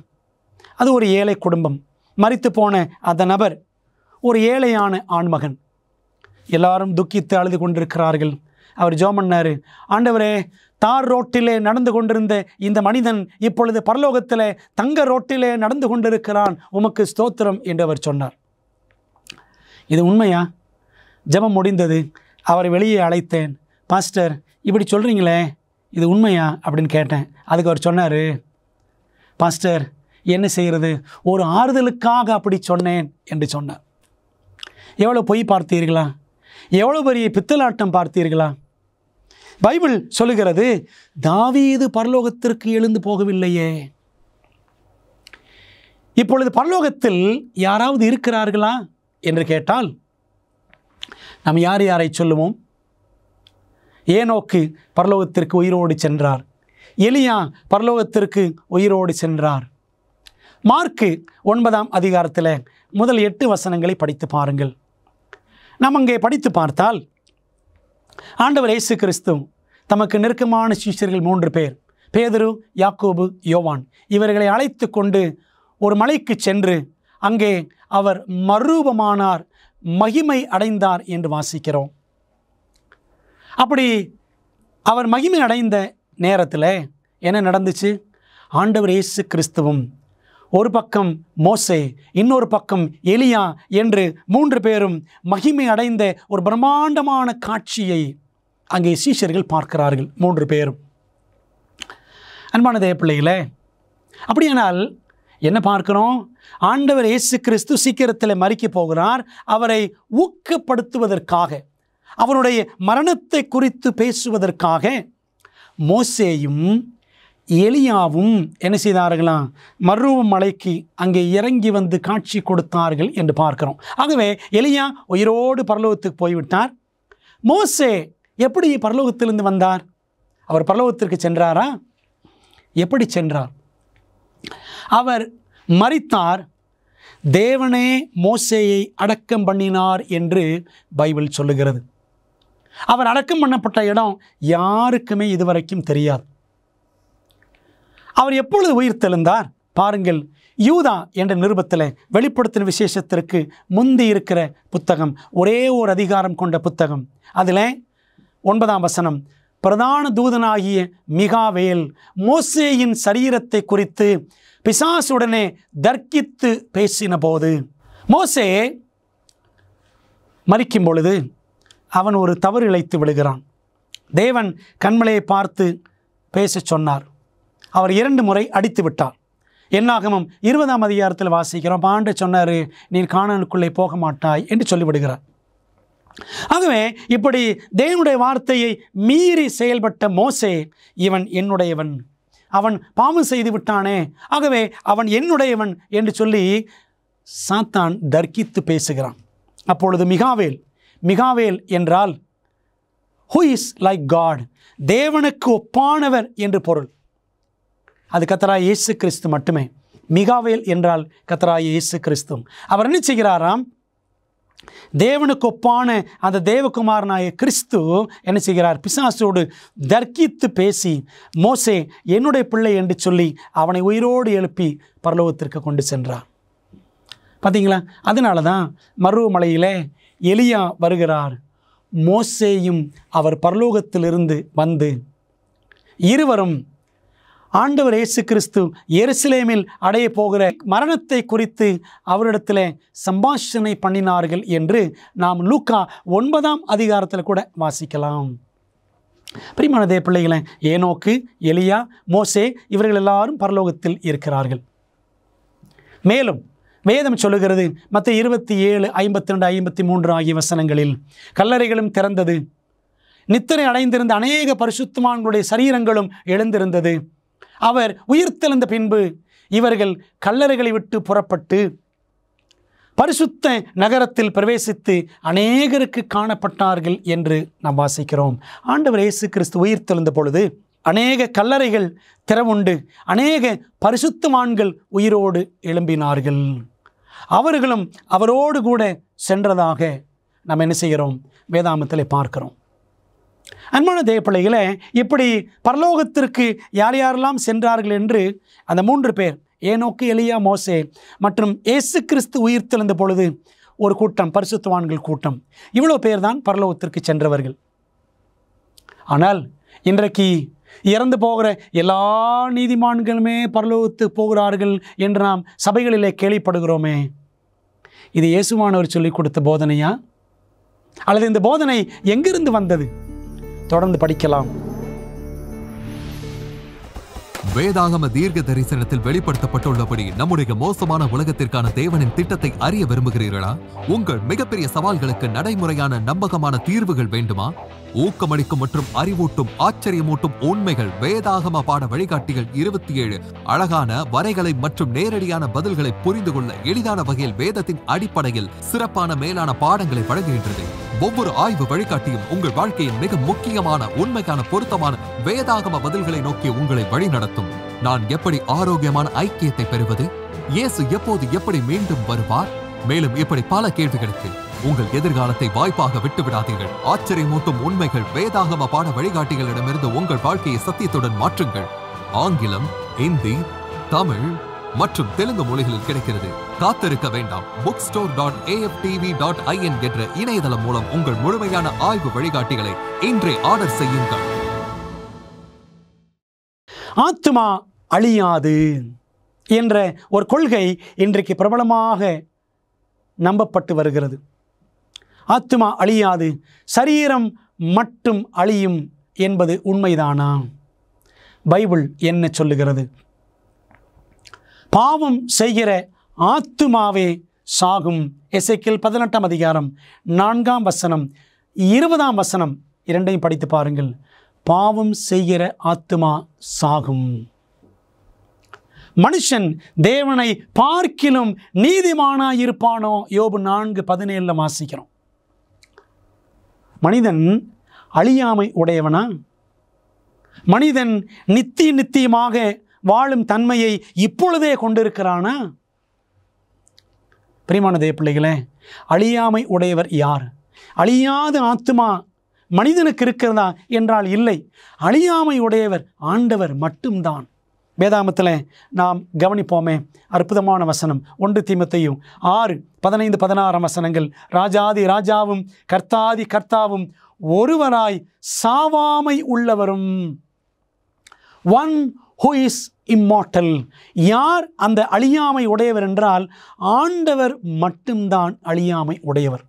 அது ஒரு ஏழை குடும்பம். மரித்து போன அந்த நபர் ஒரு ஏழையான ஆண்மகன். எல்லாரும் துக்கித்து அழுது கொண்டிருக்கிறார்கள். அவர் ஜெபம் பண்ணார், ஆண்டவரே, தார் ரோட்டிலே நடந்து கொண்டிருந்த இந்த மனிதன் இப்பொழுது பரலோகத்திலே தங்க ரோட்டிலே நடந்து கொண்டிருக்கிறான், உமக்கு ஸ்தோத்திரம் என்று அவர் சொன்னார். இது உண்மையா? ஜெபம் முடிந்தது. அவரை வெளியே அழைத்தேன். பாஸ்டர், இப்படி சொல்கிறீங்களே, இது உண்மையா அப்படின்னு கேட்டேன். அதுக்கு அவர் சொன்னார், பாஸ்டர், என்ன செய்கிறது, ஒரு ஆறுதலுக்காக அப்படி சொன்னேன் என்று சொன்னார். எவ்வளோ பொய் பார்த்தீர்களா? எவ்வளோ பெரிய பித்தலாட்டம் பார்த்தீர்களா? பைபிள் சொல்லுகிறது, தாவீது பரலோகத்திற்கு எழுந்து போகவில்லையே. இப்பொழுது பரலோகத்தில் யாராவது இருக்கிறார்களா என்று கேட்டால் நாம் யார் யாரை சொல்லுவோம்? ஏனோக்கு பரலோகத்திற்கு உயிரோடு சென்றார். எலியா பரலோகத்திற்கு உயிரோடு சென்றார். மார்க்கு 9ஆம் அதிகாரத்தில் முதல் 8 வசனங்களை படித்து பாருங்கள். நாம் அங்கே படித்து பார்த்தால், ஆண்டவர் இயேசு கிறிஸ்து தமக்கு நெருக்கமான சீஷர்கள் 3 பேர், பேதுரு, யாக்கோபு, யோவான், இவர்களை அழைத்து கொண்டு ஒரு மலைக்கு சென்று அங்கே அவர் மறுரூபமானார், மகிமை அடைந்தார் என்று வாசிக்கிறோம். அப்படி அவர் மகிமை அடைந்த நேரத்தில் என்ன நடந்துச்சு? ஆண்டவர் இயேசு கிறிஸ்துவும் ஒரு பக்கம் மோசே, இன்னொரு பக்கம் எலியா என்று 3 பேரும் மகிமை அடைந்த ஒரு பிரம்மாண்டமான காட்சியை அங்கே சீஷர்கள் பார்க்கிறார்கள், 3 பேரும். அன்பான தேவ பிள்ளைகளே, அப்படியானால் என்ன பார்க்கிறோம்? ஆண்டவர் இயேசு கிறிஸ்து சீக்கிரத்தில் மரிக்க போகிறார். அவரை ஊக்கப்படுத்துவதற்காக, அவருடைய மரணத்தை குறித்து பேசுவதற்காக மோசேயும் எலியாவும் என்ன செய்தார்களாம்? மறுரூப மலைக்கு அங்கே இறங்கி வந்து காட்சி கொடுத்தார்கள் என்று பார்க்கிறோம். ஆகவே எலியா உயிரோடு பரலோகத்துக்கு போய்விட்டார். மோசே எப்படி பரலோகத்திலிருந்து வந்தார்? அவர் பரலோகத்திற்கு சென்றாரா? எப்படி சென்றார்? அவர் மரித்தார். தேவனே மோசேயை அடக்கம் பண்ணினார் என்று பைபிள் சொல்லுகிறது. அவர் அடக்கம் பண்ணப்பட்ட இடம் யாருக்குமே இதுவரைக்கும் தெரியாது. அவர் எப்பொழுது உயிர் தெழுந்தார் பாருங்கள். யூதா என்ற நிருபத்தில் வெளிப்படுத்தின விசேஷத்திற்கு முந்தி இருக்கிற புத்தகம், ஒரே ஒரு அதிகாரம் கொண்ட புத்தகம். அதில் 9ஆம் வசனம், பிரதான தூதனாகிய மிகாவேல் மோசேயின் சரீரத்தை குறித்து பிசாசுடனே தர்க்கித்து பேசின போது, மோசே மரிக்கும் பொழுது அவன் ஒரு தவறு இழைத்து விடுகிறான். தேவன் கண்மலையை பார்த்து பேச சொன்னார். அவர் 2 முறை அடித்து விட்டார். என்னாகமம் 20ஆம் அதிகாரத்தில் வாசிக்கிறோம். ஆண்டு சொன்னார், நீ கானானுக்குள்ளே போக மாட்டாய் என்று சொல்லிவிடுகிறார். ஆகவே இப்படி தேவனுடைய வார்த்தையை மீறி செயல்பட்ட மோசே, இவன் என்னுடையவன், அவன் பாவம் செய்து விட்டானே, ஆகவே அவன் என்னுடையவன் என்று சொல்லி சாத்தான் தர்க்கித்து பேசுகிறான். அப்பொழுது மிகாவேல் என்றால் who is like God, தேவனுக்கு ஒப்பானவர் என்று பொருள். அது கர்த்தராகிய இயேசு கிறிஸ்து மட்டுமே. மிகாவேல் என்றால் கர்த்தராகிய இயேசு கிறிஸ்து. அவர் என்ன செய்கிறாராம்? தேவனுக்கு ஒப்பான அந்த தேவகுமாரனாய கிறிஸ்து என்ன செய்கிறார்? பிசாசோடு தர்க்கித்து பேசி மோசே என்னுடைய பிள்ளை என்று சொல்லி அவனை உயிரோடு எழுப்பி பரலோகத்திற்கு கொண்டு சென்றார். பார்த்தீங்களா? அதனால தான் மருவமலையிலே எலியா வருகிறார். மோசேயும் அவர் பரலோகத்திலிருந்து வந்து இருவரும் ஆண்டவர் இயேசு கிறிஸ்து எருசலேமில் அடைய போகிற மரணத்தை குறித்து அவரிடத்தில் சம்பாஷணை பண்ணினார்கள் என்று நாம் லூக்கா 9ஆம் அதிகாரத்தில் கூட வாசிக்கலாம். பிரியமான தேவ பிள்ளைகளே, ஏனோக்கு, எலியா, மோசே இவர்கள் எல்லாரும் பரலோகத்தில் இருக்கிறார்கள். மேலும் வேதம் சொல்லுகிறது மத்தேயு 27, 52, 53 ஆகிய வசனங்களில் கல்லறைகளும் திறந்தது, நித்திரை அடைந்திருந்த அநேக பரிசுத்தவான்களுடைய சரீரங்களும் எழுந்திருந்தது. அவர் உயிர்த்தெழுந்த பின்பு இவர்கள் கல்லறைகளை விட்டு புறப்பட்டு பரிசுத்த நகரத்தில் பிரவேசித்து அநேகருக்கு காணப்பட்டார்கள் என்று நாம் வாசிக்கிறோம். ஆண்டவர் இயேசு கிறிஸ்து உயிர்த்தெழுந்த பொழுது அநேக கல்லறைகள் திறவுண்டு அநேக பரிசுத்தவான்கள் உயிரோடு எழும்பினார்கள். அவர்களும் அவரோடு கூட சென்றதாக நாம் என்ன செய்கிறோம்? வேதாகமத்தில் பார்க்கிறோம். அன்பான தேவ பிள்ளைகளே, இப்படி பரலோகத்திற்கு யார் யாரெல்லாம் சென்றார்கள் என்று அந்த 3 பேர், ஏனோக்கு, எலியா, மோசே மற்றும் இயேசு கிறிஸ்து உயிர்த்தெழுந்த பொழுது ஒரு கூட்டம், பரிசுத்தவான்கள் கூட்டம், இவ்வளோ பேர் தான் பரலோகத்திற்கு சென்றவர்கள். ஆனால் இன்றைக்கு இறந்து போகிற எல்லா நீதிமான்களுமே பரலோகத்துக்கு போகிறார்கள் என்று நாம் சபைகளிலே கேள்விப்படுகிறோமே. இது இயேசுவானவர் சொல்லிக் கொடுத்த போதனையா, அல்லது இந்த போதனை எங்கிருந்து வந்தது? தொடர்ந்து படிக்கலாம். வேதாகம தீர்க்க தரிசனத்தில் வெளிப்படுத்தப்பட்டுள்ளபடி நம்முடைய மோசமான உலகத்திற்கான தேவனின் திட்டத்தை அறிய விரும்புகிறீர்களா? உங்கள் மிகப்பெரிய சவால்களுக்கு நடைமுறையான நம்பகமான தீர்வுகள் வேண்டுமா? ஊக்கமளிக்கும் மற்றும் அறிவூட்டும் ஆச்சரியமூட்டும் உண்மைகள் வேதாகம பாட வழிகாட்டிகள் 27 அழகான வரைகளை மற்றும் நேரடியான பதில்களை புரிந்து கொள்ள எளிதான வகையில் வேதத்தின் அடிப்படையில் சிறப்பான மேலான பாடங்களை வழங்குகின்றது. ஒவ்வொரு ஆய்வு வழிகாட்டியும் உங்கள் வாழ்க்கையின் மிக முக்கியமான உண்மைக்கான பொருத்தமான வேதாகம பதில்களை நோக்கி உங்களை வழிநடத்தும். நான் எப்படி ஆரோக்கியமான ஐக்கியத்தை பெறுவது? இயேசு எப்போது எப்படி மீண்டும் வருவார்? மேலும் இப்படி பல கேள்விகளுக்கு உங்கள் எதிர்காலத்தை வாய்ப்பாக விட்டுவிடாதீர்கள். ஆச்சரியமூட்டும் உண்மைகள் வேதாகம பாட வழிகாட்டிகளிடமிருந்து உங்கள் வாழ்க்கையை சத்தியத்துடன் மாற்றுங்கள். ஆங்கிலம், இந்தி, தமிழ் மற்றும் தெலுங்கு மொழிகளில் கிடைக்கிறது. காத்திருக்க வேண்டாம். bookstore.aftv.in என்ற இணையதளம் மூலம் உங்கள் முழுமையான ஆய்வு வழிகாட்டிகளை இன்றே ஆர்டர் செய்யுங்கள். ஆத்துமா அழியாது என்ற ஒரு கொள்கை இன்றைக்கு பிரபலமாக நம்பப்பட்டு வருகிறது. ஆத்துமா அழியாது, சரீரம் மட்டும் அழியும் என்பது உண்மைதானா? பைபிள் என்ன சொல்லுகிறது? பாவம் செய்கிற ஆத்துமாவே சாகும். எசேக்கியேல் 18ஆம் அதிகாரம் 4ஆம் வசனம், 20ஆம் வசனம் இரண்டையும் படித்து பாருங்கள். பாவம் செய்கிற ஆத்துமா சாகும். மனுஷன் தேவனை பார்க்கிலும் நீதிமானாயிருப்பானோ? யோபு 4:17 வாசிக்கிறோம். மனிதன் அழியாமை உடையவனா? மனிதன் நித்தியமாக வாழும் தன்மையை இப்பொழுதே கொண்டிருக்கிறானா? பிரியமான தேவ பிள்ளைகளே, அழியாமை உடையவர் யார்? அழியாத ஆத்துமா மனிதனுக்கு இருக்கிறதா என்றால் இல்லை. அழியாமை உடையவர் ஆண்டவர் மட்டும்தான். வேதாகமத்தில் நாம் கவனிப்போமே, அற்புதமான வசனம் 1 தீமோத்தேயு 6:15-16 வசனங்கள். ராஜாதி ராஜாவும் கர்த்தாதி கர்த்தாவும் ஒருவராய் சாவாமை உள்ளவரும், ஒன் who is immortal. யார் அந்த அழியாமை உடையவர் என்றால் ஆண்டவர் மட்டும்தான் அழியாமை உடையவர்.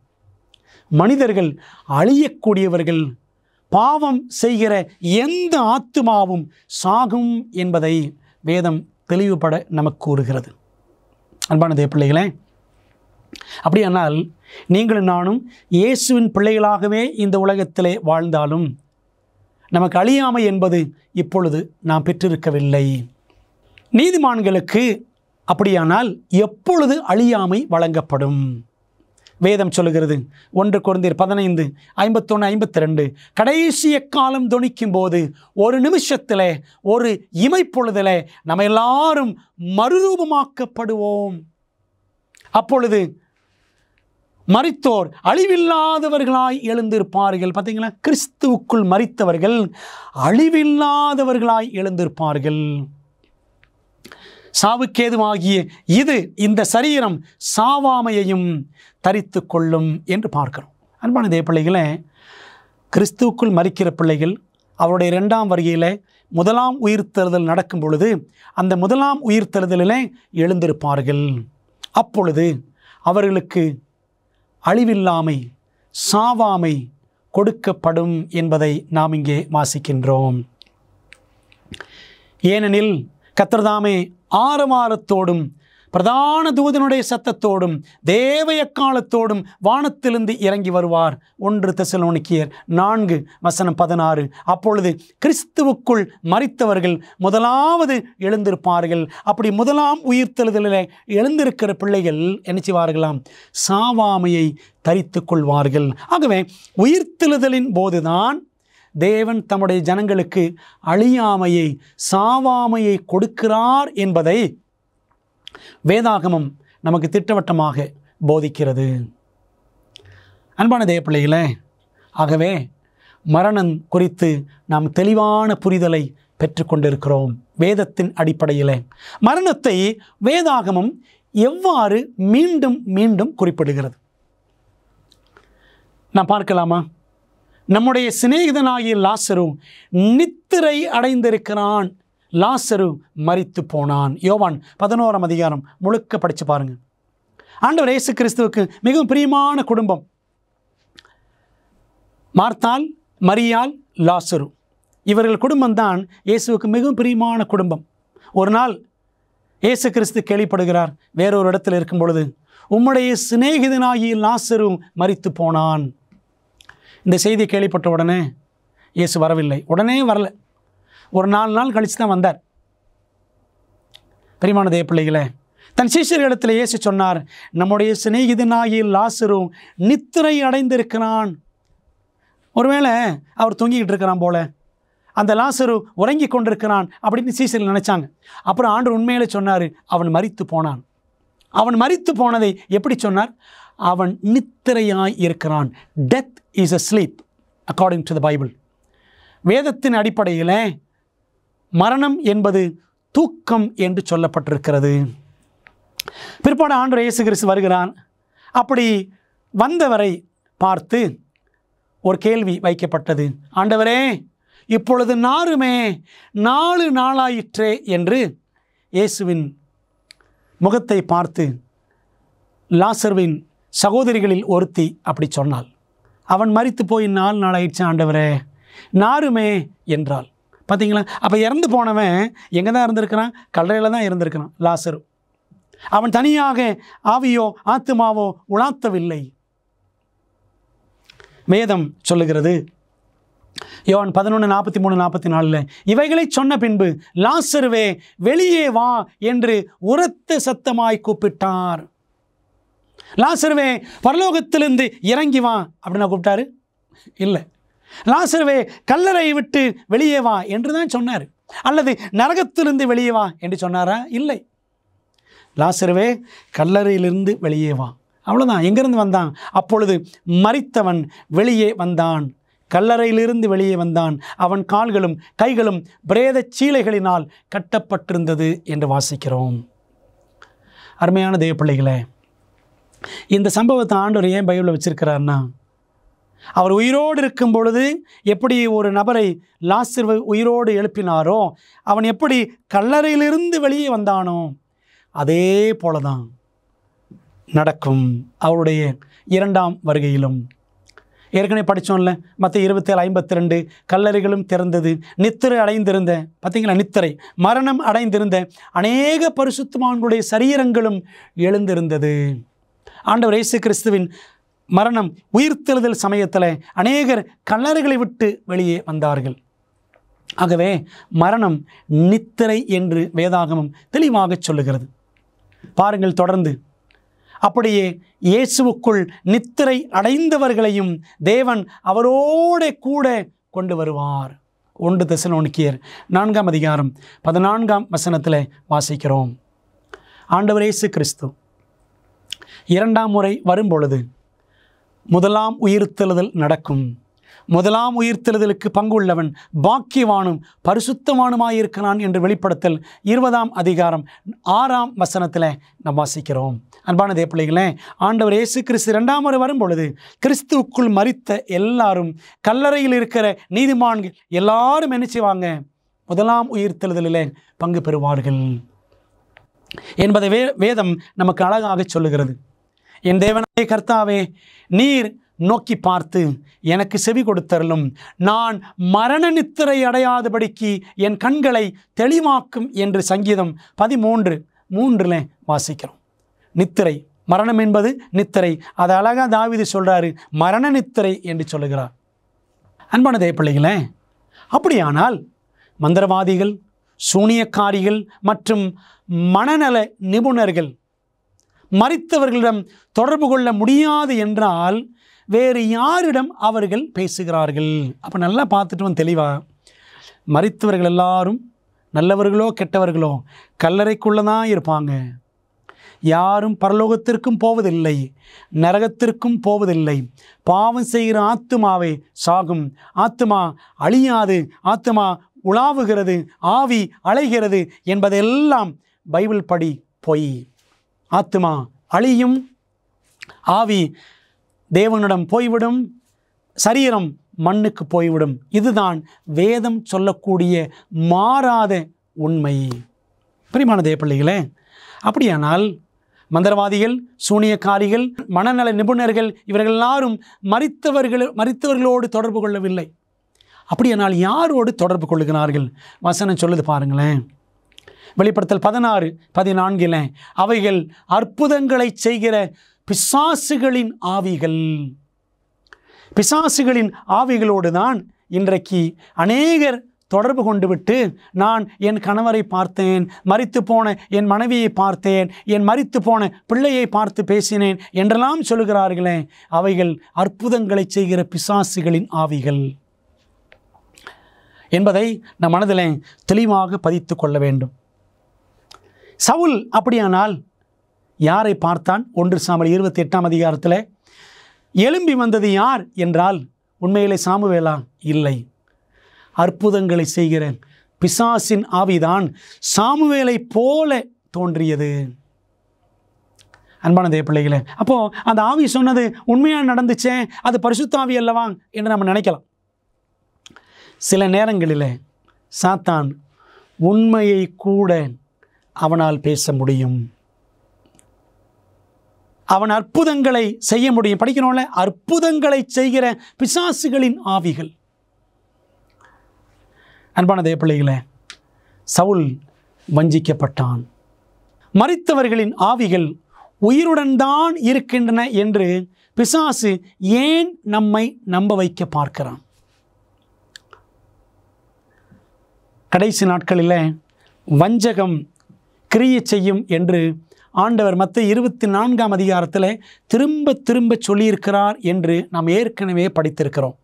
மனிதர்கள் அழியக்கூடியவர்கள். பாவம் செய்கிற எந்த ஆத்துமாவும் சாகும் என்பதை வேதம் தெளிவுபட நமக்கு கூறுகிறது. அன்பான தேவ பிள்ளைகளே, அப்படியானால் நீங்களும் நானும் இயேசுவின் பிள்ளைகளாகவே இந்த உலகத்திலே வாழ்ந்தாலும் நமக்கு அழியாமை என்பது இப்பொழுது நாம் பெற்றிருக்கவில்லை. நீதிமான்களுக்கு அப்படியானால் எப்பொழுது அழியாமை வழங்கப்படும்? வேதம் சொல்லுகிறது 1 கொரிந்தியர் 15:51-52, கடைசி எக்காலம் தொனிக்கும் போது ஒரு நிமிஷத்தில், ஒரு இமைப்பொழுதில் நம்ம எல்லாரும் மறுரூபமாக்கப்படுவோம். அப்பொழுது மரித்தோர் அழிவில்லாதவர்களாய் எழுந்திருப்பார்கள். பார்த்தீங்களா, கிறிஸ்துவுக்குள் மரித்தவர்கள் அழிவில்லாதவர்களாய் எழுந்திருப்பார்கள். சாவுக்கேதுவாகிய இந்த சரீரம் சாவாமையையும் தரித்து கொள்ளும் என்று பார்க்கிறோம். அன்பான தேவ பிள்ளைகளே, கிறிஸ்துவுக்குள் மரிக்கிற பிள்ளைகள் அவருடைய 2ஆம் வருகையில் முதலாம் உயிர்த்தெழுதல் நடக்கும் பொழுது அந்த முதலாம் உயிர்த்தெழுதலிலே எழுந்திருப்பார்கள். அப்பொழுது அவர்களுக்கு அழிவில்லாமை, சாவாமை கொடுக்கப்படும் என்பதை நாம் இங்கே வாசிக்கின்றோம். ஏனெனில் கர்த்தர்தாமே ஆரவாரத்தோடும் பிரதான தூதனுடைய சத்தத்தோடும் தேவ எக்காலத்தோடும் வானத்திலிருந்து இறங்கி வருவார். 1 தெசலோனிக்கேயர் 4:16. அப்பொழுது கிறிஸ்துவுக்குள் மரித்தவர்கள் முதலாவது எழுந்திருப்பார்கள். அப்படி முதலாம் உயிர்த்தெழுதலில் எழுந்திருக்கிற பிள்ளைகள் என்ன செய்வார்களாம்? சாவாமையை தரித்து கொள்வார்கள். ஆகவே உயிர்த்தெழுதலின் போதுதான் தேவன் தம்முடைய ஜனங்களுக்கு அழியாமையை, சாவாமையை கொடுக்கிறார் என்பதை வேதாகமம் நமக்கு திட்டவட்டமாக போதிக்கிறது. அன்பான தேவ பிள்ளைகளே, ஆகவே மரணம் குறித்து நாம் தெளிவான புரிதலை பெற்றுக்கொண்டிருக்கிறோம். வேதத்தின் அடிப்படையில் மரணத்தை வேதாகமம் எவ்வாறு மீண்டும் மீண்டும் குறிப்பிடுகிறது நாம் பார்க்கலாமா? நம்முடைய சிநேகிதனாகிய லாசரு நித்திரை அடைந்திருக்கிறான், லாசரு மரித்து போனான். யோவான் 11ஆம் அதிகாரம் முழுக்க படித்து பாருங்க. ஆண்டவர் இயேசு கிறிஸ்துவுக்கு மிகவும் பிரியமான குடும்பம் மார்த்தாள், மரியாள், லாசரு. இவர்கள் குடும்பம்தான் இயேசுவுக்கு மிகவும் பிரியமான குடும்பம். ஒரு நாள் இயேசு கிறிஸ்து கேள்விப்படுகிறார், வேறொரு இடத்தில் இருக்கும் பொழுது, உம்முடைய சிநேகிதனாகிய லாசரு மரித்து போனான். இந்த செய்தியை கேள்விப்பட்ட உடனே இயேசு வரவில்லை. உடனே வரல, ஒரு 4 நாள் கழித்து தான் வந்தார். பிரியமான தேவ பிள்ளைகளே, தன் சீஷர்களிடத்தில் இயேசு சொன்னார், நம்முடைய சிநேகிதனாகிய லாசரு நித்திரை அடைந்திருக்கிறான். ஒருவேளை அவர் தொங்கிக்கிட்டு இருக்கிறான் போல, அந்த லாசரு உறங்கி கொண்டிருக்கிறான் அப்படின்னு சீஷர்கள் நினைச்சாங்க. அப்புறம் ஆண்டவர் உண்மையிலே சொன்னார், அவன் மரித்து போனான். அவன் மரித்து போனதை எப்படி சொன்னார்? அவன் நித்திரையாய் இருக்கிறான். Death is a sleep according to the Bible. வேதத்தின் அடிப்படையில் மரணம் என்பது தூக்கம் என்று சொல்லப்பட்டிருக்கிறது. பிற்பாடு ஆண்டவர் இயேசு கிறிஸ்து வருகிறான். அப்படி வந்தவரை பார்த்து ஒரு கேள்வி வைக்கப்பட்டது, ஆண்டவரே இப்பொழுது நாருமே 4 நாளாயிற்றே என்று இயேசுவின் முகத்தை பார்த்து லாசருவின் சகோதரிகளில் ஒருத்தி அப்படி சொன்னாள், அவன் மரித்து போய் 4 நாளாயிடுச்சு ஆண்டவரே, நாருமே என்றாள். பார்த்தீங்களா? அப்போ இறந்து போனவன் எங்கே தான் இருந்திருக்கிறான்? கல்லறையில் தான் இருந்திருக்கிறான் லாசரு. அவன் தனியாக ஆவியோ ஆத்துமாவோ உலாத்தவில்லை. வேதம் சொல்லுகிறது, யோவான் 11:43-44, இவைகளை சொன்ன பின்பு லாசருவே வெளியே வா என்று உரத்த சத்தமாய் கூப்பிட்டார். லாசருவே பரலோகத்திலிருந்து இறங்கி வா அப்படின்னு கூப்பிட்டாரு? இல்லை. லாசருவே கல்லறையை விட்டு வெளியே வா என்று தான் சொன்னார். அல்லது நரகத்திலிருந்து வெளியே வா என்று சொன்னாரா? இல்லை. லாசருவே கல்லறையிலிருந்து வெளியே வா, அவ்வளோதான். எங்கிருந்து வந்தான்? அப்பொழுது மரித்தவன் வெளியே வந்தான், கல்லறையிலிருந்து வெளியே வந்தான். அவன் கால்களும் கைகளும் பிரேத சீலைகளினால் கட்டப்பட்டிருந்தது என்று வாசிக்கிறோம். அருமையான தேவ பிள்ளைகளே, இந்த சம்பவத்தை ஆண்டவர் ஏன் பைபிளில் வச்சிருக்கிறார்னா, அவர் உயிரோடு இருக்கும் பொழுது எப்படி ஒரு நபரை லாசரு உயிரோடு எழுப்பினாரோ, அவன் எப்படி கல்லறையிலிருந்து வெளியே வந்தானோ, அதே போலதான் நடக்கும் அவருடைய 2ஆம் வருகையிலும். ஏற்கனவே படித்தோம்ல, மற்ற 27:52, கல்லறைகளும் திறந்தது, நித்திரை அடைந்திருந்த, பார்த்தீங்களா, நித்திரை மரணம் அடைந்திருந்த அநேக பரிசுத்தவான்களுடைய சரீரங்களும் எழுந்திருந்தது. ஆண்டவர் இயேசு கிறிஸ்துவின் மரணம் உயிர்த்தெழுதல் சமயத்தில் அநேகர் கல்லறைகளை விட்டு வெளியே வந்தார்கள். ஆகவே மரணம் நித்திரை என்று வேதாகமம் தெளிவாக சொல்லுகிறது. பாருங்கள் தொடர்ந்து, அப்படியே இயேசுவுக்குள் நித்திரை அடைந்தவர்களையும் தேவன் அவரோடு கூட கொண்டு வருவார். 1 தெசலோனிக்கேயர் 4ஆம் அதிகாரம் 14ஆம் வசனத்தில் வாசிக்கிறோம். ஆண்டவர் இயேசு கிறிஸ்து 2ஆம் முறை வரும்பொழுது முதலாம் உயிர்த்தெழுதல் நடக்கும். முதலாம் உயிர்த்தெழுதலுக்கு பங்குள்ளவன் பாக்கியவானும் பரிசுத்தவானுமாயிருக்கிறான் என்று வெளிப்படுத்தல் 20ஆம் அதிகாரம் 6ஆம் வசனத்தில் நாம் வாசிக்கிறோம். அன்பான தேவப்பிள்ளைகளே, ஆண்டவர் இயேசு கிறிஸ்து 2ஆம் முறை வரும்பொழுது கிறிஸ்துவுக்குள் மரித்த எல்லாரும், கல்லறையில் இருக்கிற நீதிமான்கள் எல்லாரும் என்ன செய்வாங்க? முதலாம் உயிர்த்தெழுதலில் பங்கு பெறுவார்கள் என்பதை வேதம் நமக்கு அழகாக சொல்லுகிறது. என் தேவனாகிய கர்த்தாவே, நீர் நோக்கி பார்த்து எனக்கு செவி கொடுத்தருளும். நான் மரண நித்திரை அடையாதபடிக்கு என் கண்களை தெளிவாக்கும் என்று சங்கீதம் 13:3 வாசிக்கிறோம். நித்திரை, மரணம் என்பது நித்திரை. அதை அழகா தாவீது சொல்றாரு, மரண நித்திரை என்று சொல்லுகிறார். அன்பான தேவப்பிள்ளைகளே, அப்படியானால் மந்திரவாதிகள், சூனியக்காரிகள் மற்றும் மனநல நிபுணர்கள் மரித்தவர்களிடம் தொடர்பு கொள்ள முடியாது என்றால் வேறு யாரிடம் அவர்கள் பேசுகிறார்கள்? அப்போ நல்லா பார்த்துட்டு தெளிவாக, மரித்தவர்கள் எல்லாரும் நல்லவர்களோ கெட்டவர்களோ கல்லறைக்குள்ளே தான் இருப்பாங்க. யாரும் பரலோகத்திற்கும் போவதில்லை, நரகத்திற்கும் போவதில்லை. பாவம் செய்கிற ஆத்துமாவே சாகும். ஆத்துமா அழியாது, ஆத்துமா உலாவுகிறது, ஆவி அலைகிறது என்பதெல்லாம் பைபிள் படி பொய். ஆத்துமா அழியும், ஆவி தேவனிடம் போய்விடும், சரீரம் மண்ணுக்கு போய்விடும். இதுதான் வேதம் சொல்லக்கூடிய மாறாத உண்மை. பிரியமான தேவப்பிள்ளைகளே, அப்படியானால் மந்திரவாதிகள், சூனியக்காரிகள், மனநல நிபுணர்கள் இவர்கள் எல்லாரும் மரித்தவர்களோடு தொடர்பு கொள்ளவில்லை. அப்படியானால் யாரோடு தொடர்பு கொள்ளுகிறார்கள்? வசனம் சொல்லுது பாருங்களேன். வெளிப்படுத்தல் 16:14 அவைகள் அற்புதங்களை செய்கிற பிசாசுகளின் ஆவிகள். பிசாசுகளின் ஆவிகளோடு தான் இன்றைக்கு அநேகர் தொடர்பு கொண்டு விட்டு, நான் என் கணவரை பார்த்தேன், மரித்து போன என் மனைவியை பார்த்தேன், என் மரித்து போன பிள்ளையை பார்த்து பேசினேன் என்றெல்லாம் சொல்லுகிறார்களே, அவைகள் அற்புதங்களை செய்கிற பிசாசுகளின் ஆவிகள் என்பதை நம் மனதில் தெளிவாக பதித்து கொள்ள வேண்டும். சவுல் அப்படியானால் யாரை பார்த்தான்? 1 சாமுவேல் 28ஆம் அதிகாரத்தில் எழும்பி வந்தது யார் என்றால் உண்மையிலே சாமுவேலா? இல்லை, அற்புதங்களை செய்கிற பிசாசின் ஆவிதான் சாமுவேலை போல தோன்றியது. அன்பான தேவப்பிள்ளைகளே, அப்போது அந்த ஆவி சொன்னது உண்மையாக நடந்துச்சே, அது பரிசுத்த ஆவி அல்லவா என்று நம்ம நினைக்கலாம். சில நேரங்களில் சாத்தான் உண்மையை கூட அவனால் பேச முடியும். அவன் அற்புதங்களை செய்ய முடியும். படிக்கிறோம்ல, அற்புதங்களை செய்கிற பிசாசுகளின் ஆவிகள். அன்பான தேவப்பிள்ளைகளே, சவுல் வஞ்சிக்கப்பட்டான். மரித்தவர்களின் ஆவிகள் உயிருடன் தான் இருக்கின்றன என்று பிசாசு ஏன் நம்மை நம்ப வைக்க பார்க்கிறான்? கடைசி நாட்களில் வஞ்சகம் கிரியை செய்யும் என்று ஆண்டவர் மத்தேயு 24ஆம் அதிகாரத்தில் திரும்ப திரும்ப சொல்லியிருக்கிறார் என்று நாம் ஏற்கனவே படித்திருக்கிறோம்.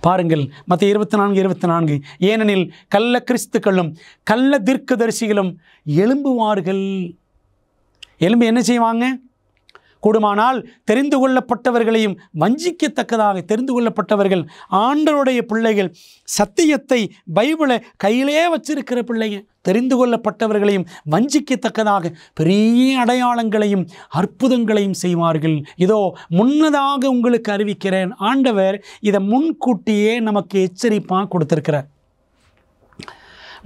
பாருங்கள், மத்தேயு 24:24 ஏனெனில் கள்ள கிறிஸ்துக்களும் கள்ள தீர்க்கதரிசிகளும் எழும்புவார்கள். எழும்பி என்ன செய்வாங்க? கூடுமானால் தெரிந்து கொள்ளப்பட்டவர்களையும் வஞ்சிக்கத்தக்கதாக, தெரிந்து கொள்ளப்பட்டவர்கள் ஆண்டவருடைய பிள்ளைகள், சத்தியத்தை பைபிளை கையிலே வச்சிருக்கிற பிள்ளைங்க, தெரிந்து கொள்ளப்பட்டவர்களையும் வஞ்சிக்கத்தக்கதாக பெரிய அடையாளங்களையும் அற்புதங்களையும் செய்வார்கள். இதோ முன்னதாக உங்களுக்கு அறிவிக்கிறேன். ஆண்டவர் இதை முன்கூட்டியே நமக்கு எச்சரிப்பாக கொடுத்திருக்கிறார்.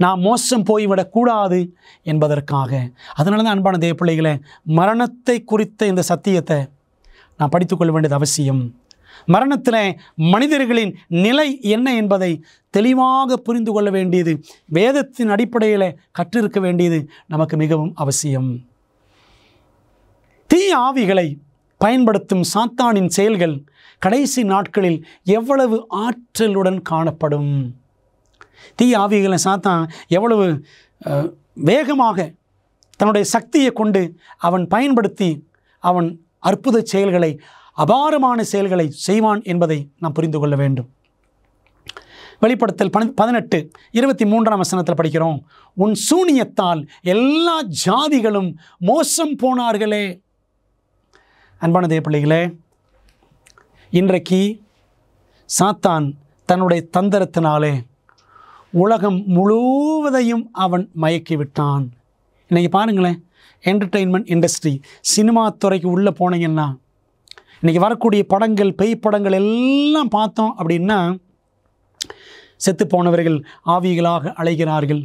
நாம் மோசம் போய்விடக்கூடாது என்பதற்காக. அதனால தான் அன்பான தேவ பிள்ளைகளே, மரணத்தை குறித்த இந்த சத்தியத்தை நான் படித்துக்கொள்ள வேண்டியது அவசியம். மரணத்தில் மனிதர்களின் நிலை என்ன என்பதை தெளிவாக புரிந்து கொள்ள வேண்டியது, வேதத்தின் அடிப்படையில் கற்றிருக்க வேண்டியது நமக்கு மிகவும் அவசியம். தீய ஆவிகளை பயன்படுத்தும் சாத்தானின் செயல்கள் கடைசி நாட்களில் எவ்வளவு ஆற்றலுடன் காணப்படும். தீய ஆவிகளை சாத்தான் எவ்வளவு வேகமாக தன்னுடைய சக்தியை கொண்டு அவன் பயன்படுத்தி அவன் அற்புத செயல்களை, அபாரமான செயல்களை செய்வான் என்பதை நாம் புரிந்து கொள்ள வேண்டும். வெளிப்படுத்தல் 18:23 படிக்கிறோம், உன் சூனியத்தால் எல்லா ஜாதிகளும் மோசம் போனார்களே. அன்பான தேவ பிள்ளைகளே, இன்றைக்கு சாத்தான் தன்னுடைய தந்திரத்தினாலே உலகம் முழுவதையும் அவன் மயக்கிவிட்டான். இன்றைக்கி பாருங்களேன், என்டர்டெயின்மெண்ட் இண்டஸ்ட்ரி, சினிமா துறைக்கு உள்ளே போனீங்கன்னா இன்றைக்கி வரக்கூடிய படங்கள், பேய் படங்கள் எல்லாம் பார்த்தோம் அப்படின்னா செத்து போனவர்கள் ஆவிகளாக அலைகிறார்கள்.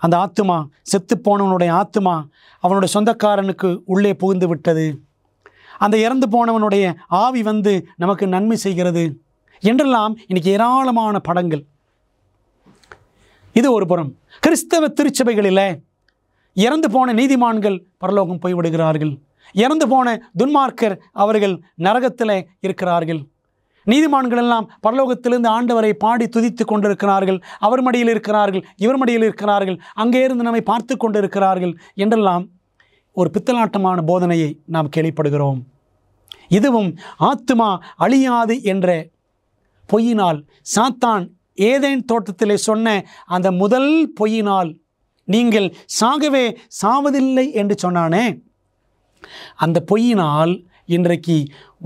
அந்த ஆத்துமா, செத்து போனவனுடைய ஆத்துமா அவனுடைய சொந்தக்காரனுக்கு உள்ளே புகுந்து விட்டது. அந்த இறந்து போனவனுடைய ஆவி வந்து நமக்கு நன்மை செய்கிறது என்றெல்லாம் இன்றைக்கி ஏராளமான படங்கள். இது ஒரு புறம். கிறிஸ்தவ திருச்சபைகளில் இறந்து போன நீதிமான்கள் பரலோகம் போய்விடுகிறார்கள். இறந்து போன துன்மார்க்கர் அவர்கள் நரகத்தில் இருக்கிறார்கள். நீதிமான்கள் எல்லாம் பரலோகத்திலிருந்து ஆண்டவரை பாடி துதித்து கொண்டிருக்கிறார்கள். அவர் மடியில் இருக்கிறார்கள், இவர் மடியில் இருக்கிறார்கள், அங்கே இருந்து நம்மை பார்த்து கொண்டிருக்கிறார்கள் என்றெல்லாம் ஒரு பித்தலாட்டமான போதனையை நாம் கேள்விப்படுகிறோம். இதுவும் ஆத்துமா அழியாது என்ற பொய்யினால், சாத்தான் ஏதேன் தோட்டத்திலே சொன்ன அந்த முதல் பொய்யினால், நீங்கள் சாகவே சாவதில்லை என்று சொன்னானே, அந்த பொய்யினால் இன்றைக்கு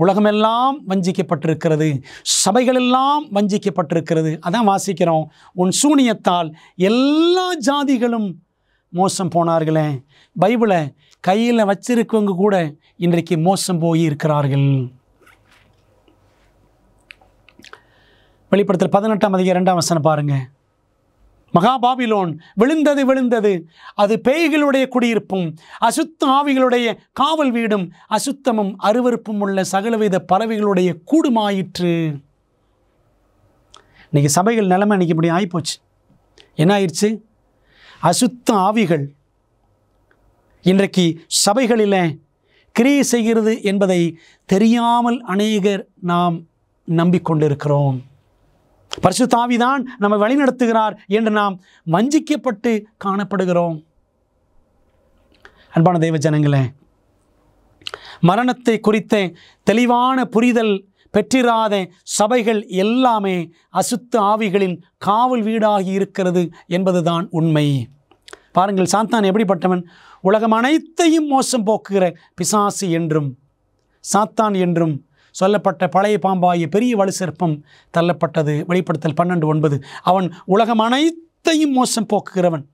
உலகமெல்லாம் வஞ்சிக்கப்பட்டிருக்கிறது, சபைகளெல்லாம் வஞ்சிக்கப்பட்டிருக்கிறது. அதான் வாசிக்கிறோம், உன் சூனியத்தால் எல்லா ஜாதிகளும் மோசம் போனார்களே. பைபிளை கையில் வச்சிருக்கவங்க கூட இன்றைக்கு மோசம் போய் இருக்கிறார்கள். வெளிப்படுத்தல் 18:2 பாருங்க. மகாபாபிலோன் விழுந்தது விழுந்தது, அது பேய்களுடைய குடியிருப்பும் அசுத்த ஆவிகளுடைய காவல் வீடும் அசுத்தமும் அருவருப்பும் உள்ள சகலவித பறவைகளுடைய கூடுமாயிற்று. இன்றைக்கி சபைகள் நிலைமை இன்றைக்கி இப்படி ஆகிப்போச்சு. என்ன ஆயிடுச்சு? அசுத்த ஆவிகள் இன்றைக்கு சபைகளில் கிரியை செய்கிறது என்பதை தெரியாமல் அநேகர் நாம் நம்பிக்கொண்டிருக்கிறோம். பரிசுத்த ஆவிதான் நம்மை வழிநடத்துகிறார் என்று நாம் வஞ்சிக்கப்பட்டு காணப்படுகிறோம். அன்பான தெய்வ ஜனங்களே, மரணத்தை குறித்த தெளிவான புரிதல் பெற்றிராத சபைகள் எல்லாமே அசுத்த ஆவிகளின் காவல் வீடாகி இருக்கிறது என்பதுதான் உண்மை. பாருங்கள், சாத்தான் எப்படிப்பட்டவன்? உலகம் அனைத்தையும் மோசம் போக்குகிற பிசாசு என்றும் சாத்தான் என்றும் சொல்லப்பட்ட பழைய பாம்பாகிய பெரிய வலு சர்ப்பம் தள்ளப்பட்டது. வெளிப்படுத்தல் 12:9. அவன் உலகம் அனைத்தையும் மோசம் போக்குகிறவன்.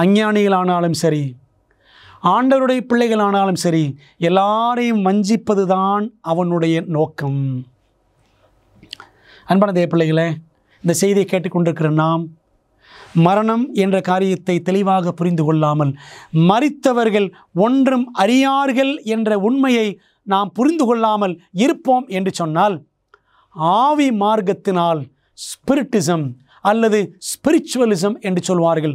அஞ்ஞானிகளானாலும் சரி, ஆண்டவருடைய பிள்ளைகளானாலும் சரி, எல்லாரையும் வஞ்சிப்பது தான் அவனுடைய நோக்கம். அன்பான தேவ பிள்ளைகளே, இந்த செய்தியை கேட்டுக்கொண்டிருக்கிற நாம் மரணம் என்ற காரியத்தை தெளிவாக புரிந்து கொள்ளாமல், மரித்தவர்கள் ஒன்றும் அறியார்கள் என்ற உண்மையை நாம் புரிந்து கொள்ளாமல் இருப்போம் என்று சொன்னால், ஆவி மார்க்கத்தினால், ஸ்பிரிட்டிசம் அல்லது ஸ்பிரிச்சுவலிசம் என்று சொல்வார்கள்,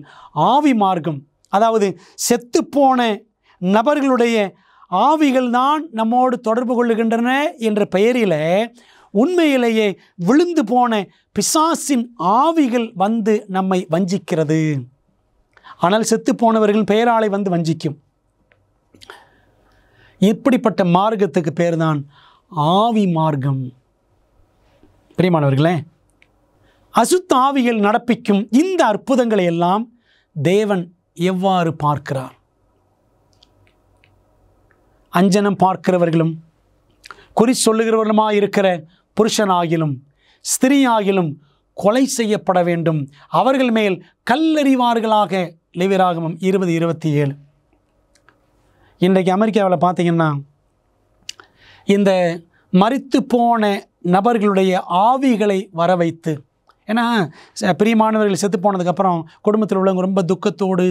ஆவி மார்க்கம், அதாவது செத்துப்போன நபர்களுடைய ஆவிகள் தான் நம்மோடு தொடர்பு கொள்ளுகின்றன என்ற பெயரில் உண்மையிலேயே விழுந்து போன பிசாசின் ஆவிகள் வந்து நம்மை வஞ்சிக்கிறது. ஆனால் செத்து போனவர்கள் பெயராலை வந்து வஞ்சிக்கும். இப்படிப்பட்ட மார்க்கத்துக்கு பேர் தான் ஆவி மார்க்கம். பிரியமானவர்களே, அசுத்த ஆவிகள் நடப்பிக்கும் இந்த அற்புதங்களை எல்லாம் தேவன் எவ்வாறு பார்க்கிறார்? அஞ்சனம் பார்க்கிறவர்களும் குறி சொல்லுகிறவர்களுமாய் இருக்கிற புருஷனாகிலும் ஸ்திரீயாகிலும் கொலை செய்யப்பட வேண்டும், அவர்கள் மேல் கல்லெறிவார்களாக. லேவியராகமம் 20:27. இன்றைக்கு அமெரிக்காவில் பார்த்தீங்கன்னா இந்த மரித்து போன நபர்களுடைய ஆவிகளை வர வைத்து, ஏன்னா பிரியமானவர்கள் செத்து போனதுக்கப்புறம் குடும்பத்தில் உள்ளவங்க ரொம்ப துக்கத்தோடு,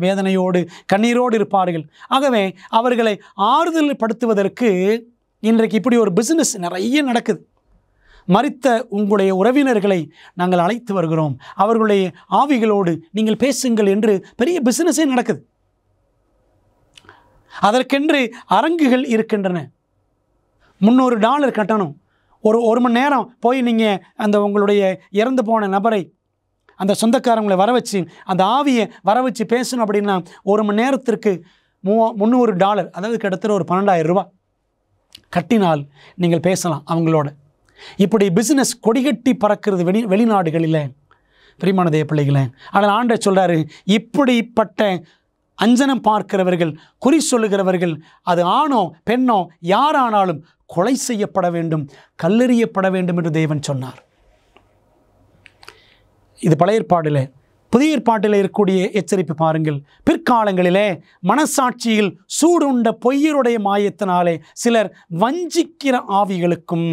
வேதனையோடு, கண்ணீரோடு இருப்பார்கள். ஆகவே அவர்களை ஆறுதல் படுத்துவதற்கு இன்றைக்கு இப்படி ஒரு பிஸ்னஸ் நிறைய நடக்குது. மரித்த உங்களுடைய உறவினர்களை நாங்கள் அழைத்து வருகிறோம், அவர்களுடைய ஆவிகளோடு நீங்கள் பேசுங்கள் என்று பெரிய பிஸ்னஸே நடக்குது. அதற்கென்று அரங்குகள் இருக்கின்றன. $300 கட்டணும். ஒரு மணி நேரம் போய் நீங்கள் அந்த உங்களுடைய இறந்து போன நபரை அந்த சொந்தக்காரங்களை வர வச்சு அந்த ஆவியை வர வச்சு பேசணும் அப்படின்னா 1 மணி நேரத்திற்கு $300, அதாவது கிட்டத்தட்ட ஒரு 12,000 ரூபாய் கட்டினால் நீங்கள் பேசலாம் அவங்களோட. இப்படி பிஸ்னஸ் கொடிகட்டி பறக்கிறது வெளிநாடுகளில் பிரியமான தேவ பிள்ளைகளே. ஆனால் ஆண்டவர் சொல்கிறாரு, இப்படிப்பட்ட அஞ்சனம் பார்க்கிறவர்கள், குறி சொல்லுகிறவர்கள், அது ஆணோ பெண்ணோ யாரானாலும் கொலை செய்யப்பட வேண்டும், கல்லெறியப்பட வேண்டும் என்று தேவன் சொன்னார். இது பழைய ஏற்பாடில். புதிய ஏற்பாட்டில் இருக்கக்கூடிய எச்சரிப்பு பாருங்கள். பிற்காலங்களிலே மனசாட்சியில் சூடுண்ட பொய்யருடைய மாயத்தினாலே சிலர் வஞ்சிக்கிற ஆவிகளுக்கும்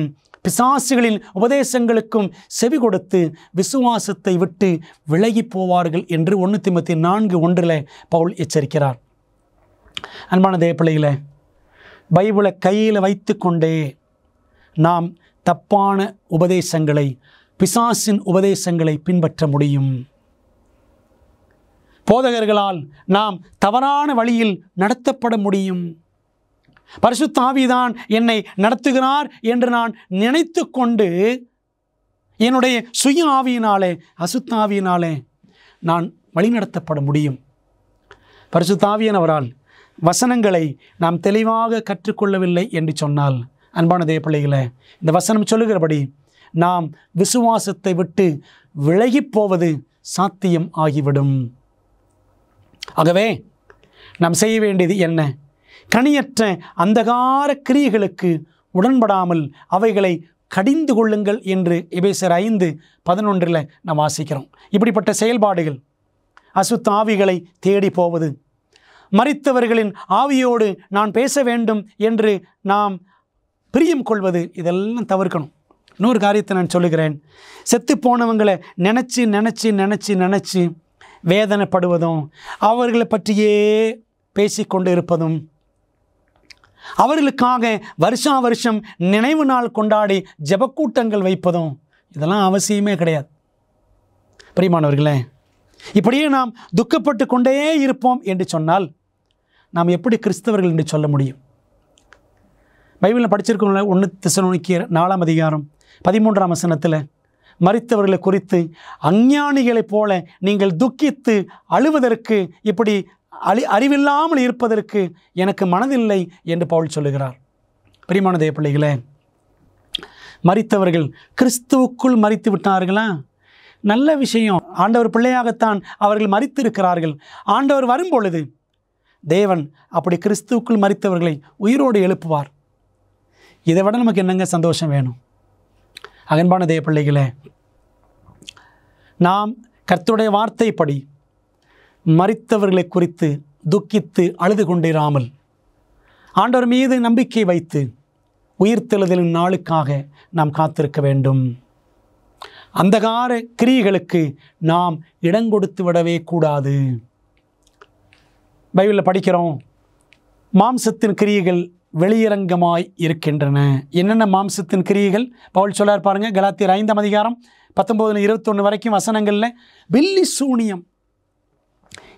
பிசாசுகளின் உபதேசங்களுக்கும் செவி கொடுத்து விசுவாசத்தை விட்டு விலகி போவார்கள் என்று 1 தீமோத்தேயு 4:1 பவுல் எச்சரிக்கிறார். அன்பான தேவ பிள்ளைகளே, பைபிளை கையில் வைத்து கொண்டே நாம் தப்பான உபதேசங்களை, பிசாசின் உபதேசங்களை பின்பற்ற முடியும். போதகர்களால் நாம் தவறான வழியில் நடத்தப்பட முடியும். பரிசுத்த ஆவிதான் என்னை நடத்துகிறார் என்று நான் நினைத்து கொண்டு என்னுடைய சுய ஆவியினாலே, அசுத்த ஆவியினாலே நான் வழிநடத்தப்பட முடியும். பரிசுத்த ஆவியானவரால் வசனங்களை நாம் தெளிவாக கற்றுக்கொள்ளவில்லை என்று சொன்னால், அன்பான தேவ பிள்ளைகளே, இந்த வசனம் சொல்லுகிறபடி நாம் விசுவாசத்தை விட்டு விலகி போவது சாத்தியம் ஆகிவிடும். ஆகவே நாம் செய்ய வேண்டியது என்ன? கனியற்ற அந்தகார கிரியைகளுக்கு உடன்படாமல் அவைகளை கடிந்து கொள்ளுங்கள் என்று எபேசியர் 5:11 நாம் வாசிக்கிறோம். இப்படிப்பட்ட செயல்பாடுகள், அசுத்த ஆவிகளை தேடி போவது, மரித்தவர்களின் ஆவியோடு நான் பேச வேண்டும் என்று நாம் பிரியம் கொள்வது, இதெல்லாம் தவிர்க்கணும். இன்னொரு காரியத்தை நான் சொல்லுகிறேன். செத்து போனவங்களை நினச்சி நினச்சி நினச்சி நினச்சி வேதனைப்படுவதும், அவர்களை பற்றியே பேசிக்கொண்டு இருப்பதும், அவர்களுக்காக வருஷா வருஷம் நினைவு நாள் கொண்டாடி ஜெபக்கூட்டங்கள் வைப்பதும், இதெல்லாம் அவசியமே கிடையாது. பிரியமானவர்களே, இப்படியே நாம் துக்கப்பட்டு கொண்டே இருப்போம் என்று சொன்னால் நாம் எப்படி கிறிஸ்தவர்கள் என்று சொல்ல முடியும்? பைபிளில் படிச்சிருக்கோம். 1 தெசலோனிக்கேயர் 4:13 மரித்தவர்களை குறித்து அஞ்ஞானிகளைப் போல நீங்கள் துக்கித்து அழுவதற்கு, இப்படி அறிவில்லாமல் இருப்பதற்கு எனக்கு மனதில்லை என்று பவுல் சொல்லுகிறார். பிரியமான தேவ பிள்ளைகளே, மரித்தவர்கள் கிறிஸ்துவுக்குள் மரித்து விட்டார்களா? நல்ல விஷயம். ஆண்டவர் பிள்ளையாகத்தான் அவர்கள் மரித்திருக்கிறார்கள். ஆண்டவர் வரும்பொழுது தேவன் அப்படி கிறிஸ்துவுக்குள் மரித்தவர்களை உயிரோடு எழுப்புவார். இதை விட நமக்கு என்னங்க சந்தோஷம் வேணும்? அன்பான தேவ பிள்ளைகளே, நாம் கர்த்தருடைய வார்த்தைப்படி மரித்தவர்களை குறித்து துக்கித்து அழுது கொண்டிராமல் ஆண்டவர் மீது நம்பிக்கை வைத்து உயிர்த்தெழுதலின் நாளுக்காக நாம் காத்திருக்க வேண்டும். அந்தகார கிரியைகளுக்கு நாம் இடம் கொடுத்து விடவே கூடாது. பைபிளில் படிக்கிறோம், மாம்சத்தின் கிரியைகள் வெளியரங்கமாய் இருக்கின்றன. என்னென்ன மாம்சத்தின் கிரியைகள் பவுல் சொல்லார் பாருங்க. கலாத்தியர் 5:19-21 வரைக்கும் வசனங்களில் பில்லி சூனியம்.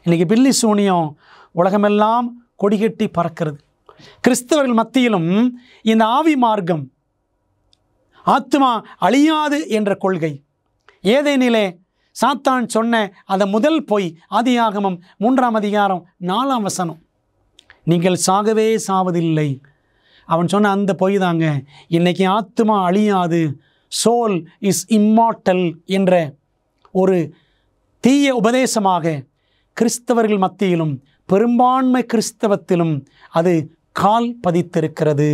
இன்றைக்கி பில்லி சூனியம் உலகமெல்லாம் கொடிகட்டி பறக்கிறது. கிறிஸ்தவர்கள் மத்தியிலும் இந்த ஆவி மார்க்கம், ஆத்மா அழியாது என்ற கொள்கை, ஏதேனிலே சாத்தான் சொன்ன அந்த முதல் பொய், ஆதியாகமம் 3:4 நீங்கள் சாகவே சாவதில்லை, அவன் சொன்ன அந்த பொய் தாங்க இன்றைக்கி ஆத்மா அழியாது, சோல் இஸ் இம்மார்டல் என்ற ஒரு தீய உபதேசமாக கிறிஸ்தவர்கள் மத்தியிலும் பெரும்பான்மை கிறிஸ்தவத்திலும் அது கால் பதித்திருக்கிறது.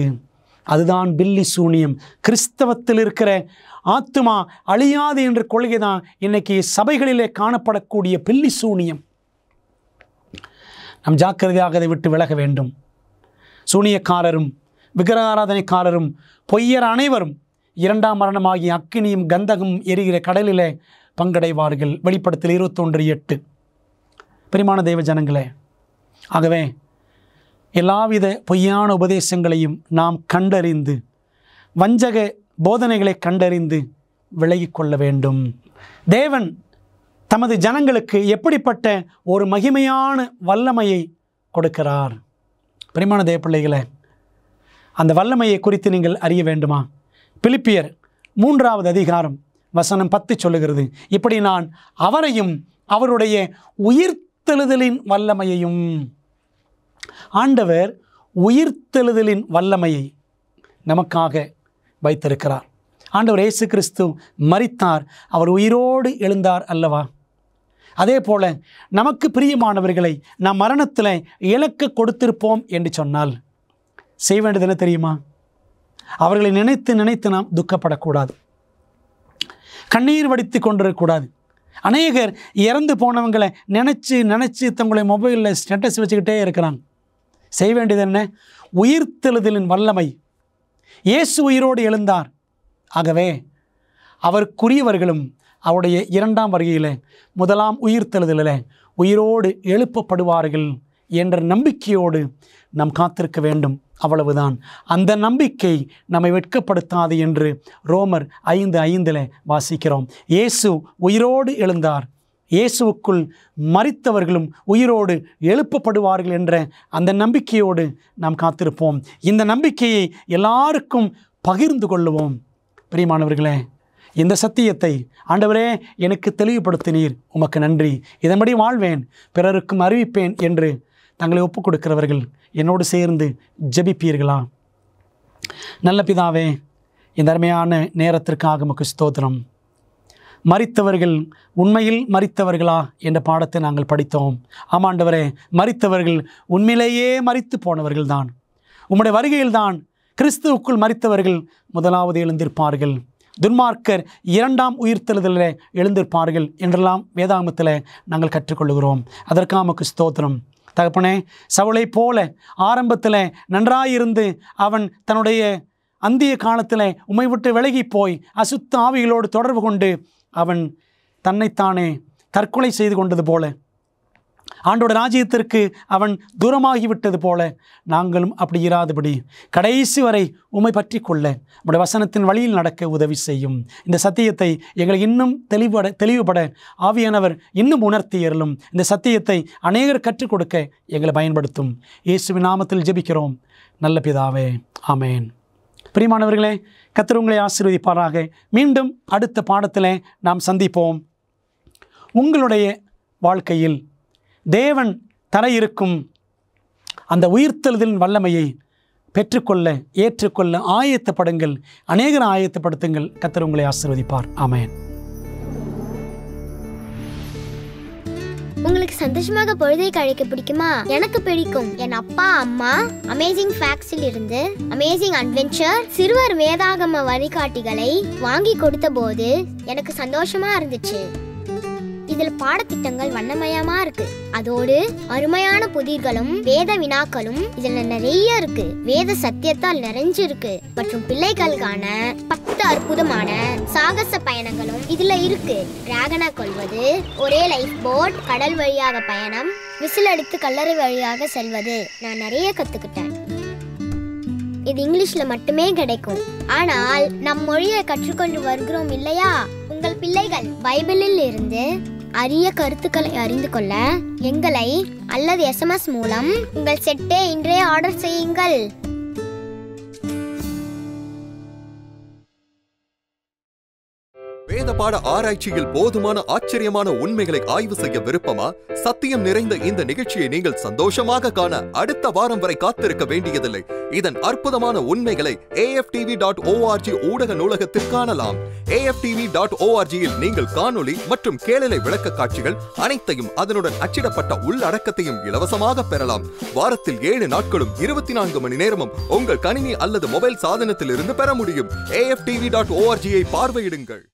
அதுதான் பில்லி சூனியம். கிறிஸ்தவத்தில் இருக்கிற ஆத்மா அழியாது என்ற கொள்கை தான் இன்றைக்கி சபைகளிலே காணப்படக்கூடிய பில்லி சூனியம். நாம் ஜாக்கிரதையாக அதை விட்டு விலக வேண்டும். சூனியக்காரரும் விக்கிரகாராதனைக்காரரும் பொய்யர் அனைவரும் 2ஆம் மரணமாகிய அக்கினியும் கந்தகமும் எரிகிற கடலிலே பங்கடைவார்கள். வெளிப்படுத்தல் 21:8. பிரியமான தெய்வ ஜனங்களே, ஆகவே எல்லாவித பொய்யான உபதேசங்களையும் நாம் கண்டறிந்து, வஞ்சக போதனைகளை கண்டறிந்து விலகி கொள்ள வேண்டும். தேவன் தமது ஜனங்களுக்கு எப்படிப்பட்ட ஒரு மகிமையான வல்லமையை கொடுக்கிறார்? பிரியமான தேவ பிள்ளைகளே, அந்த வல்லமையை குறித்து நீங்கள் அறிய வேண்டுமா? பிலிப்பியர் 3வது அதிகாரம் வசனம் 10 சொல்லுகிறது, இப்படி நான் அவரையும் அவருடைய உயிர்த்தெழுதலின் வல்லமையையும், ஆண்டவர் உயிர்த்தெழுதலின் வல்லமையை நமக்காக வைத்திருக்கிறார். ஆண்டவர் இயேசு கிறிஸ்து மரித்தார், அவர் உயிரோடு எழுந்தார் அல்லவா? அதே போல நமக்கு பிரியமானவர்களை நாம் மரணத்தில் இழக்க கொடுத்திருப்போம் என்று சொன்னால் செய்ய வேண்டியது என்ன தெரியுமா? அவர்களை நினைத்து நினைத்து நாம் துக்கப்படக்கூடாது, கண்ணீர் வடித்து கொண்டிருக்கக்கூடாது. அநேகர் இறந்து போனவங்களை நினச்சி தங்களுடைய மொபைலில் ஸ்டேட்டஸ் வச்சுக்கிட்டே இருக்கிறாங்க. செய்ய வேண்டியது என்ன? உயிர்த்தெழுதலின் வல்லமை. இயேசு உயிரோடு எழுந்தார். ஆகவே அவருக்குரியவர்களும் அவருடைய 2ஆம் வருகையில் முதலாம் உயிர்த்தெழுதலில் உயிரோடு எழுப்பப்படுவார்கள் என்ற நம்பிக்கையோடு நாம் காத்திருக்க வேண்டும். அவ்வளவுதான். அந்த நம்பிக்கை நம்மை வெட்கப்படுத்தாது என்று ரோமர் 5:5 வாசிக்கிறோம். இயேசு உயிரோடு எழுந்தார், இயேசுவுக்குள் மரித்தவர்களும் உயிரோடு எழுப்பப்படுவார்கள் என்ற அந்த நம்பிக்கையோடு நாம் காத்திருப்போம். இந்த நம்பிக்கையை எல்லாருக்கும் பகிர்ந்து கொள்ளுவோம். பிரியமானவர்களே, இந்த சத்தியத்தை ஆண்டவரே எனக்கு தெளிவுபடுத்தினீர், உமக்கு நன்றி, இதன்படி வாழ்வேன், பிறருக்கும் அறிவிப்பேன் என்று தங்களை ஒப்புக் கொடுக்கிறவர்கள் என்னோடு சேர்ந்து ஜெபிப்பீர்களா? நல்ல பிதாவே, இந்த அருமையான நேரத்திற்காக உமக்கு ஸ்தோத்திரம். மரித்தவர்கள் உண்மையில் மரித்தவர்களா என்ற பாடத்தை நாங்கள் படித்தோம். ஆமாண்டவரே, மரித்தவர்கள் உண்மையிலேயே மரித்து போனவர்கள் தான். உம்முடைய வருகையில்தான் கிறிஸ்துவுக்குள் மரித்தவர்கள் முதலாவது எழுந்திருப்பார்கள், துன்மார்க்கர் 2ஆம் உயிர்த்தெழுதலில் எழுந்திருப்பார்கள் என்றெல்லாம் வேதாகமத்தில் நாங்கள் கற்றுக்கொள்கிறோம். அதற்காக உமக்கு ஸ்தோத்திரம். தகப்பனே, சவுலை போல ஆரம்பத்தில் நன்றாயிருந்து அவன் தன்னுடைய அந்திய காலத்தில் உம்மை விட்டு விலகி போய் அசுத்த ஆவிகளோடு தொடர்பு கொண்டு அவன் தன்னைத்தானே தற்கொலை செய்து கொண்டது போல, ஆண்டோட ராஜ்யத்திற்கு அவன் தூரமாகிவிட்டது போல நாங்களும் அப்படி இராதபடி கடைசி வரை உம்மை பற்றி கொள்ள உம்முடைய வசனத்தின் வழியில் நடக்க உதவி செய்யும். இந்த சத்தியத்தை எங்களுக்கு இன்னும் தெளிவுபட ஆவியானவர் இன்னும் உணர்த்தி அருளும். இந்த சத்தியத்தை அநேகர் கற்றுக் கொடுக்க எங்களை பயன்படுத்தும். இயேசுவின் நாமத்தில் ஜெபிக்கிறோம் நல்ல பிதாவே, ஆமேன். பிரியமானவர்களே, கர்த்தர் உங்களை ஆசீர்வதிப்பாராக. மீண்டும் அடுத்த பாடத்தில் நாம் சந்திப்போம். உங்களுடைய வாழ்க்கையில் தேவன் தர இருக்கும் அந்த உயிர்த்தெழுதலின் வல்லமையை பெற்றுக்கொள்ள ஏற்றுக்கொள்ள ஆயத்தப்படுங்கள், அநேகர் ஆயத்தப்படுத்துங்கள். கர்த்தர் உங்களை ஆசீர்வதிப்பார். ஆமென். உங்களுக்கு சந்தோஷமாக பொழுதை கழிக்க பிடிக்குமா? எனக்கு பிடிக்கும். என் அப்பா அம்மா அமேசிங் ஃபேக்ட்ஸில் இருந்து அமேசிங் அட்வென்ச்சர் சிறுவர் வேதாகம வழிகாட்டிகளை வாங்கி கொடுத்த போது எனக்கு சந்தோஷமா இருந்துச்சு. இதுல பாடத்திட்டங்கள் வண்ணமயமா இருக்கு. அதோடு அருமையான புதிர்களும் வேத வினாக்களும் இதுல நிறைய இருக்கு. வேத சத்தியத்தால் நிறைஞ்சிருக்கு. மற்றும் பிள்ளைகளுக்கான 10 அற்புதமான சாகச பயணங்களும் இதுல இருக்கு. டிராகனை கொல்வது, ஒரே லைஃப் போட், கடல் வழியாக பயணம், விசில் அடித்து கல்லறை வழியாக செல்வது, நான் நிறைய கத்துக்கிட்டேன். இது இங்கிலீஷ்ல மட்டுமே கிடைக்கும். ஆனால் நம் மொழியை கற்றுக்கொண்டு வருகிறோம் இல்லையா? உங்கள் பிள்ளைகள் பைபிளில் இருந்து அரிய கருத்துக்களை அறிந்து கொள்ள எங்களை அல்லது SMS மூலம் உங்கள் செட்டை இன்றே ஆர்டர் செய்யுங்கள். வேத பாட ஆராய்ச்சியில் போதுமான ஆச்சரியமான உண்மைகளை ஆய்வு செய்ய விருப்பமா? சத்தியம் நிறைந்த இந்த நிகழ்ச்சியை நீங்கள் சந்தோஷமாக காண அடுத்த வாரம் வரை காத்திருக்க வேண்டியதில்லை. இதன் அற்புதமான உண்மைகளை AFTV.org ஊடக நூலகத்தில் காணலாம். AFTV.org-இல் நீங்கள் காணொளி மற்றும் கேளலை விளக்க காட்சிகள் அனைத்தையும் அதனுடன் அச்சிடப்பட்ட உள்ளடக்கத்தையும் இலவசமாக பெறலாம். வாரத்தில் 7 நாட்களும் 24 மணி நேரமும் உங்கள் கணினி அல்லது மொபைல் சாதனத்தில் இருந்து பெற முடியும். AFTV.org-ஐ பார்வையிடுங்கள்.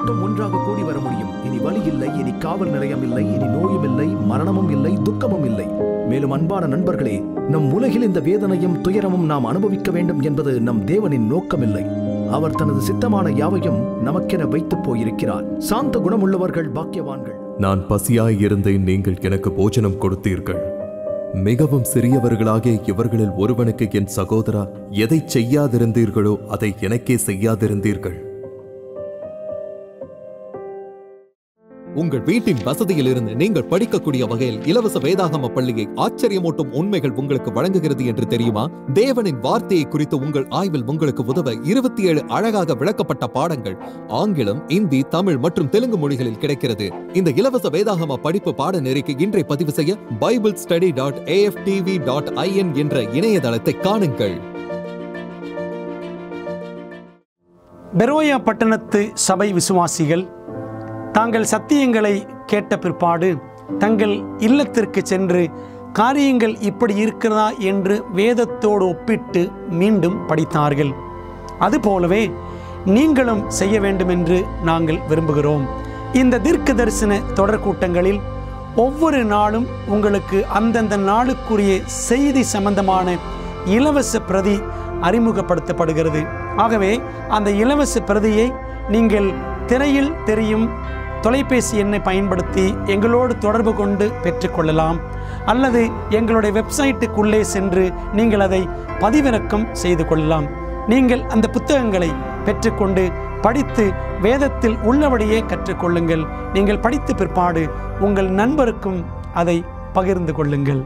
கூட்டம் ஒன்றாக கூடி வர முடியும். இனி வலி இல்லை, இனி காவல் நிலையம் இல்லை, இனி நோயும் இல்லை, மரணமும் இல்லை, துக்கமும் இல்லை. மேலும் அன்பான நண்பர்களே, நம் உலகில் இந்த வேதனையும் துயரமும் நாம் அனுபவிக்க வேண்டும் என்பது நம் தேவனின் நோக்கமில்லை. அவர் தனது சித்தமான யாவையும் நமக்கென வைத்து போயிருக்கிறார். சாந்த குணமுள்ளவர்கள் பாக்கியவான்கள். நான் பசியாய் இருந்தேன், நீங்கள் எனக்கு போஜனம் கொடுத்தீர்கள். மிகவும் சிறியவர்களாகிய இவர்களில் ஒருவனுக்கு என் சகோதரா எதை செய்யாதிருந்தீர்களோ அதை எனக்கே செய்யாதிருந்தீர்கள். உங்கள் வீட்டின் வசதியில் இருந்து நீங்கள் படிக்கக்கூடிய வகையில் இலவச வேதாகம பள்ளியை ஆச்சரியமூட்டும் உண்மைகள் உங்களுக்கு வழங்குகிறது என்று தெரியுமா? தேவனின் வார்த்தையை குறித்து உங்கள் ஆய்வில் உங்களுக்கு உதவ 27 அழகாக விளக்கப்பட்ட பாடங்கள் ஆங்கிலம், இந்தி, தமிழ் மற்றும் தெலுங்கு மொழிகளில் கிடைக்கிறது. இந்த இலவச வேதாகம படிப்பு பாடநெறிக்கு இன்றை பதிவு செய்ய biblestudy.aftv.in என்ற இணையதளத்தை காணுங்கள். பெரோயா பட்டணத்து சபை விசுவாசிகள் தாங்கள் சத்தியங்களை கேட்ட பிற்பாடு தங்கள் இல்லத்திற்கு சென்று காரியங்கள் இப்படி இருக்கிறதா என்று வேதத்தோடு ஒப்பிட்டு மீண்டும் படித்தார்கள். அதுபோலவே நீங்களும் செய்ய வேண்டும் என்று நாங்கள் விரும்புகிறோம். இந்த தீர்க்க தரிசன தொடர் கூட்டங்களில் ஒவ்வொரு நாளும் உங்களுக்கு அந்தந்த நாளுக்குரிய செய்தி சம்பந்தமான இலவச பிரதி அறிமுகப்படுத்தப்படுகிறது. ஆகவே அந்த இலவச பிரதியை நீங்கள் திரையில் தெரியும் தொலைபேசி எண்ணை பயன்படுத்தி எங்களோடு தொடர்பு கொண்டு பெற்றுக்கொள்ளலாம். அல்லது எங்களுடைய வெப்சைட்டுக்குள்ளே சென்று நீங்கள் அதை பதிவிறக்கம் செய்து கொள்ளலாம். நீங்கள் அந்த புத்தகங்களை பெற்றுக்கொண்டு படித்து வேதத்தில் உள்ளபடியே கற்றுக்கொள்ளுங்கள். நீங்கள் படித்த பிற்பாடு உங்கள் நண்பருக்கும் அதை பகிர்ந்து கொள்ளுங்கள்.